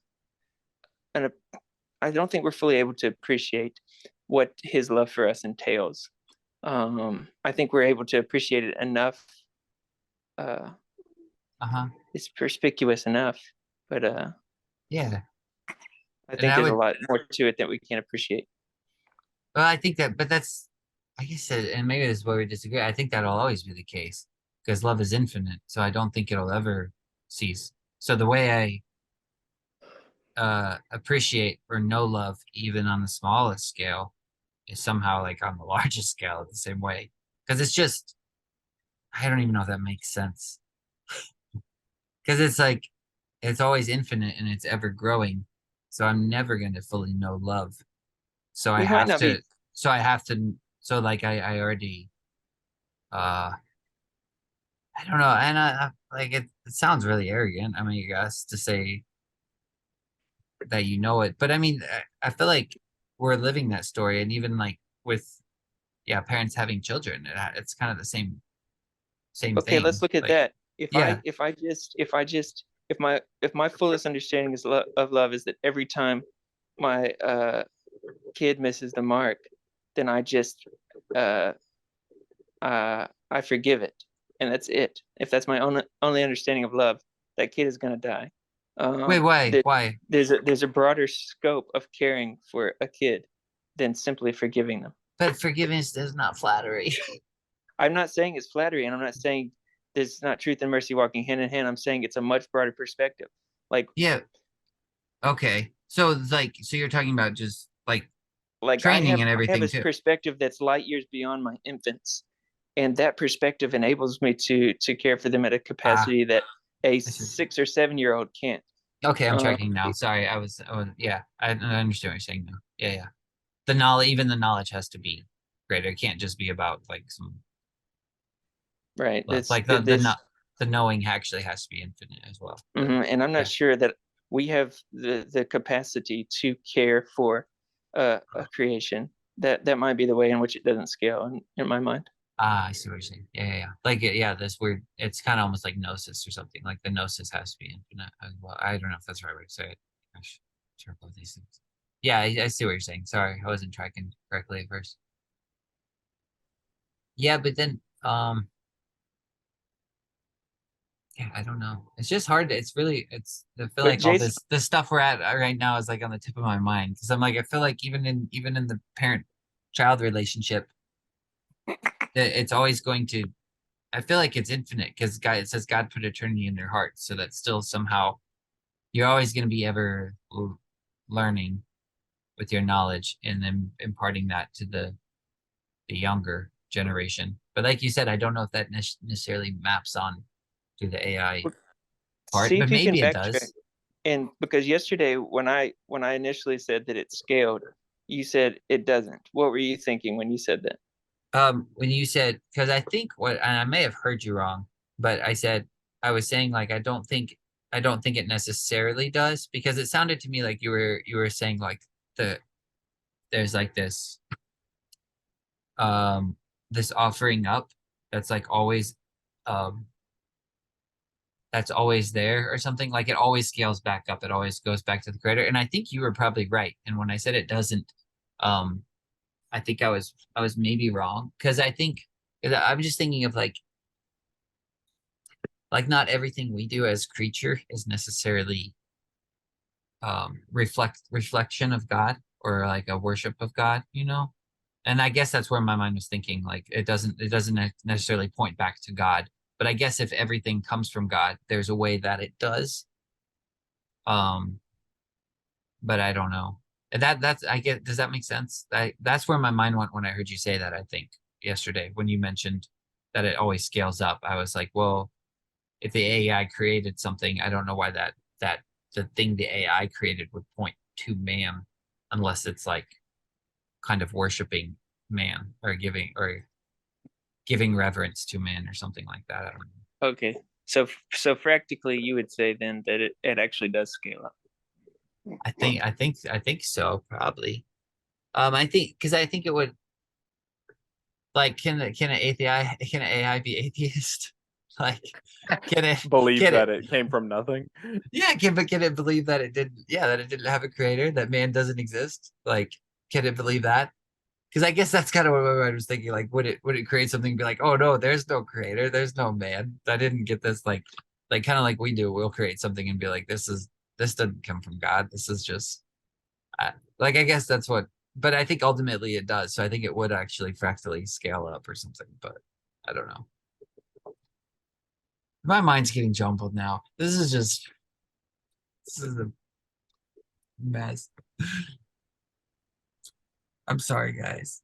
C: I don't think we're fully able to appreciate what his love for us entails. I think we're able to appreciate it enough.
B: uh-huh.
C: It's perspicuous enough, but
B: Yeah.
C: I
B: And
C: think
B: I
C: there's a
B: would,
C: lot more to it that we can't appreciate.
B: well, I think that, but that's, I guess, and maybe this is where we disagree. I think that'll always be the case because love is infinite. So I don't think it'll ever cease. So the way I appreciate or know love, even on the smallest scale, is somehow like on the largest scale the same way. Because it's just, I don't even know if that makes sense. Because it's like, it's always infinite and it's ever growing. So I'm never going to fully know love. So I
C: We might
B: have
C: not
B: to,
C: be.
B: so like I already, uh, I don't know. And like, it sounds really arrogant. I mean, I guess to say that you know it, but I mean, I feel like we're living that story. And even like with, yeah, parents having children, it's kind of the same
C: Okay,
B: thing.
C: let's look at
B: Like,
C: that.
B: yeah,
C: If my fullest understanding of love is that every time my kid misses the mark, then uh, I forgive it, and that's it. If that's my only understanding of love, that kid is gonna die.
B: wait, why?
C: There,
B: Why?
C: there's a broader scope of caring for a kid than simply forgiving them.
B: But forgiveness is not flattery.
C: I'm not saying it's flattery, and I'm not saying there's not truth and mercy walking hand in hand. I'm saying it's a much broader perspective. Like
B: Yeah, Okay. So like, so you're talking about just like
C: Like
B: training and
C: I have
B: everything
C: a
B: too.
C: perspective that's light years beyond my infants, and that perspective enables me to care for them at a
B: Ah,
C: capacity that a
B: I see.
C: 6 or 7 year old can't.
B: Okay, I'm
C: Um,
B: tracking now. Sorry, yeah, I understand what you're saying now. Yeah, yeah. The knowledge, even the knowledge has to be greater. It can't just be about like some,
C: right.
B: like
C: This,
B: the knowing actually has to be infinite as well.
C: and I'm not
B: Yeah.
C: sure that we have the capacity to care for a creation. That might be the way in which it doesn't scale in my mind.
B: Ah, I see what you're saying. Yeah, yeah, yeah. Like, yeah, this weird. It's kind of almost like gnosis or something. Like the gnosis has to be infinite as well. I don't know if that's the right way to say it. Gosh, sure about these things. Yeah, I see what you're saying. Sorry, I wasn't tracking correctly at first. Yeah, but then, yeah, I don't know. It's just hard. It's really, I feel
C: But
B: like all
C: Jason,
B: this stuff we're at right now is like on the tip of my mind because I'm like, I feel like even in the parent-child relationship, it's always going to. I feel like it's infinite because God, it says God put eternity in their hearts, so that still somehow you're always going to be ever learning with your knowledge and then imparting that to the younger generation. But like you said, I don't know if that necessarily maps on to the AI part,
C: see
B: but
C: if you can
B: maybe it
C: backtrack.
B: does.
C: And because yesterday when I initially said that it scaled, you said it doesn't. What were you thinking when you said that?
B: When you said, because I think what, and I may have heard you wrong, but I was saying like I don't think it necessarily does because it sounded to me like you were saying like the there's like um this offering up that's like always um that's always there or something, like it always scales back up, it always goes back to the creator, and I think you were probably right, and when I said it doesn't, um I think I was maybe wrong because I think I'm just thinking of like not everything we do as creature is necessarily reflection of God or like a worship of God, you know? And I guess that's where my mind was thinking. Like it doesn't necessarily point back to God. But I guess if everything comes from God, there's a way that it does. Um, but I don't know. That's I get, does that make sense? That's where my mind went when I heard you say that, I think, yesterday when you mentioned that it always scales up. I was like, well, if the AI created something, I don't know why that the thing the AI created would point to man unless it's like kind of worshiping man or giving reverence to man or something like that. I don't know.
C: Okay. So practically you would say then that it actually does scale up.
B: I think so, probably. I think because I think it would, like, can an AI be atheist? Like, can it
A: Believe
B: can it
A: that it came from nothing.
B: yeah, can it believe that it didn't, yeah, that it didn't have a creator, that man doesn't exist? Like, can it believe that? Because I guess that's kind of what I was thinking. Like, would it create something and be like, oh no, there's no creator, there's no man. I didn't get this. Like kind of like we do. We'll create something and be like, this doesn't come from God. This is just like, I guess that's what. But I think ultimately it does. So I think it would actually fractally scale up or something. But I don't know. My mind's getting jumbled now. This is a mess. I'm sorry, guys.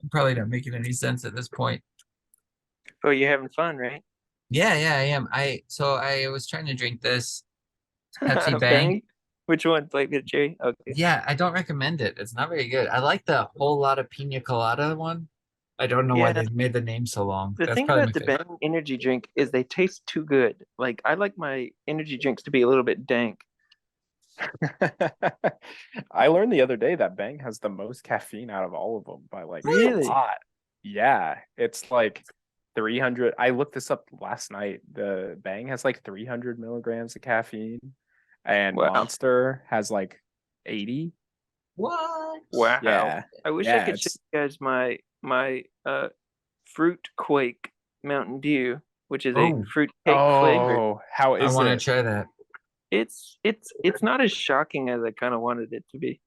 B: I'm probably not making any sense at this point.
C: Oh, you're having fun, right?
B: Yeah, yeah, I am. I was trying to drink this Pepsi Bang.
C: Bang. Which one? Like the cherry? Okay.
B: Yeah, I don't recommend it. It's not very good. I like the whole lot of pina colada one. I don't know why
C: Yeah.
B: they've made the name so long.
C: The
B: That's
C: thing
B: probably my
C: about the
B: favorite.
C: Bang energy drink is they taste too good. Like I like my energy drinks to be a little bit dank.
A: I learned the other day that Bang has the most caffeine out of all of them by like a
C: Really?
A: lot. Yeah, it's like 300. I looked this up last night. The Bang has like 300 milligrams of caffeine, and
C: Wow.
A: Monster has like 80.
B: What?
C: Wow.
A: Yeah,
C: I wish I
A: yeah,
C: could show
A: it's
C: you guys my fruit quake Mountain Dew, which is a
B: Oh,
C: fruit cake flavor.
A: oh, how
B: I
A: is
B: want to
A: it?
B: try that.
C: It's not as shocking as I kind of wanted it to be.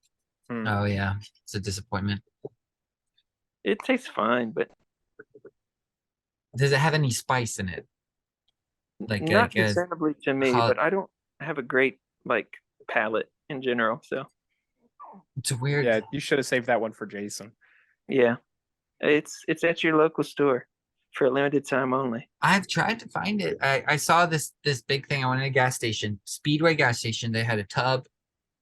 A: Hmm.
B: Oh yeah, it's a disappointment.
C: It tastes fine, but
B: Does it have any spice in it? Like
C: not
B: like a
C: discernible to me.
B: how?
C: But I don't have a great like palate. in general. So
B: It's a weird.
A: Yeah, you should have saved that one for Jason.
C: yeah, it's at your local store for a limited time only.
B: I've tried to find it. I saw this big thing. I went to a gas station, Speedway gas station. They had a tub,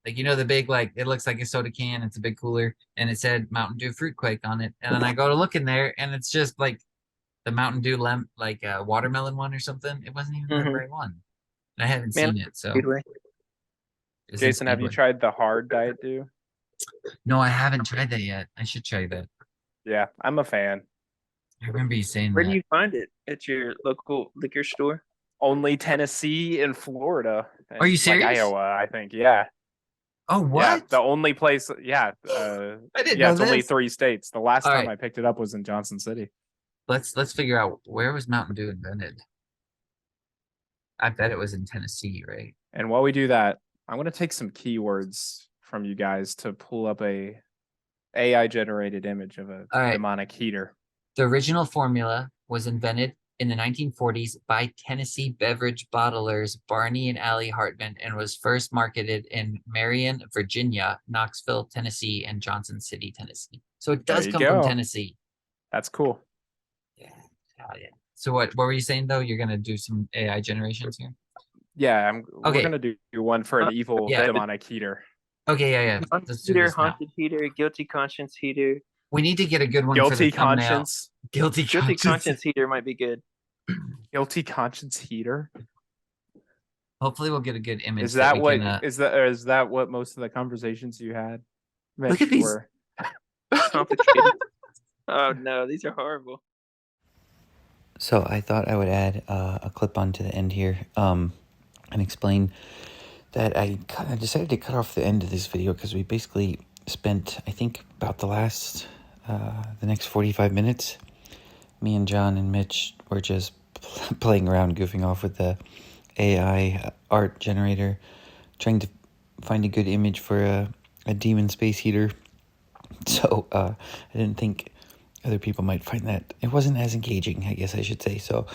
B: like the big, like it looks like a soda can. It's a big cooler, and it said Mountain Dew Fruit Quake on it. And then I go to look in there, and it's just like the Mountain Dew like a watermelon one or something. It wasn't even the
C: Mhm.
B: right one. And I haven't
C: Man,
B: seen it. So
C: Speedway.
B: it's in
A: Jason, have you
B: Speedway.
A: tried the hard Diet Dew?
B: No, I haven't tried that yet. I should try that.
A: Yeah, I'm a fan.
B: I remember you saying
C: Where
B: that.
C: do you find it? At your local liquor store?
A: Only Tennessee and Florida.
B: Are you
A: and,
B: serious?
A: Like Iowa, I think. Yeah.
B: Oh, what?
A: Yeah, the only place. Yeah.
B: I didn't
A: Yeah,
B: know
A: it's only
B: this.
A: 3 states. The last
B: All
A: time
B: right.
A: I picked it up was in Johnson City.
B: Let's figure out, where was Mountain Dew invented? I bet it was in Tennessee, right?
A: And while we do that, I'm going to take some keywords from you guys to pull up a AI generated image of a
B: All right.
A: demonic heater.
B: The original formula was invented in the 1940s by Tennessee beverage bottlers Barney and Allie Hartman and was first marketed in Marion, Virginia, Knoxville, Tennessee, and Johnson City, Tennessee. So it does
A: There you
B: come from
A: go.
B: Tennessee.
A: That's cool.
B: Yeah. Hell yeah. So what were you saying though? You're gonna do some AI generations here?
A: Yeah, we're
B: Okay.
A: going to do one for an evil
B: Yeah.
A: demonic heater.
B: Okay, yeah. Let's do
C: Heater,
B: this now.
C: haunted heater, guilty conscience heater.
B: We need to get a good one for
A: Guilty
B: the thumbnail.
A: conscience.
B: Guilty
C: Guilty
B: conscience.
C: conscience heater might be good.
A: Guilty conscience heater.
B: Hopefully we'll get a good image.
A: Is that
B: we
A: what
B: can,
A: is that what most of the conversations you had?
B: Look at these.
A: were?
C: Complicated. Oh no, these are horrible.
D: So I thought I would add a clip on to the end here and explain that I decided to cut off the end of this video because we basically spent, I think, about the next 45 minutes. Me and John and Mitch were just playing around, goofing off with the AI art generator, trying to find a good image for a demon space heater. So I didn't think other people might find that it wasn't as engaging, I guess I should say. So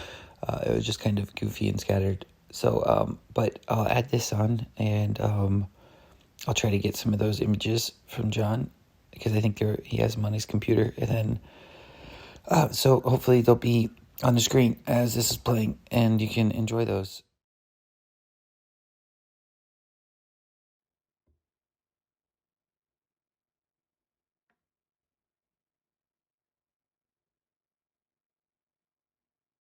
D: it was just kind of goofy and scattered. So, but I'll add this on and I'll try to get some of those images from John because I think he has them on his computer. And then, so hopefully they'll be on the screen as this is playing and you can enjoy those.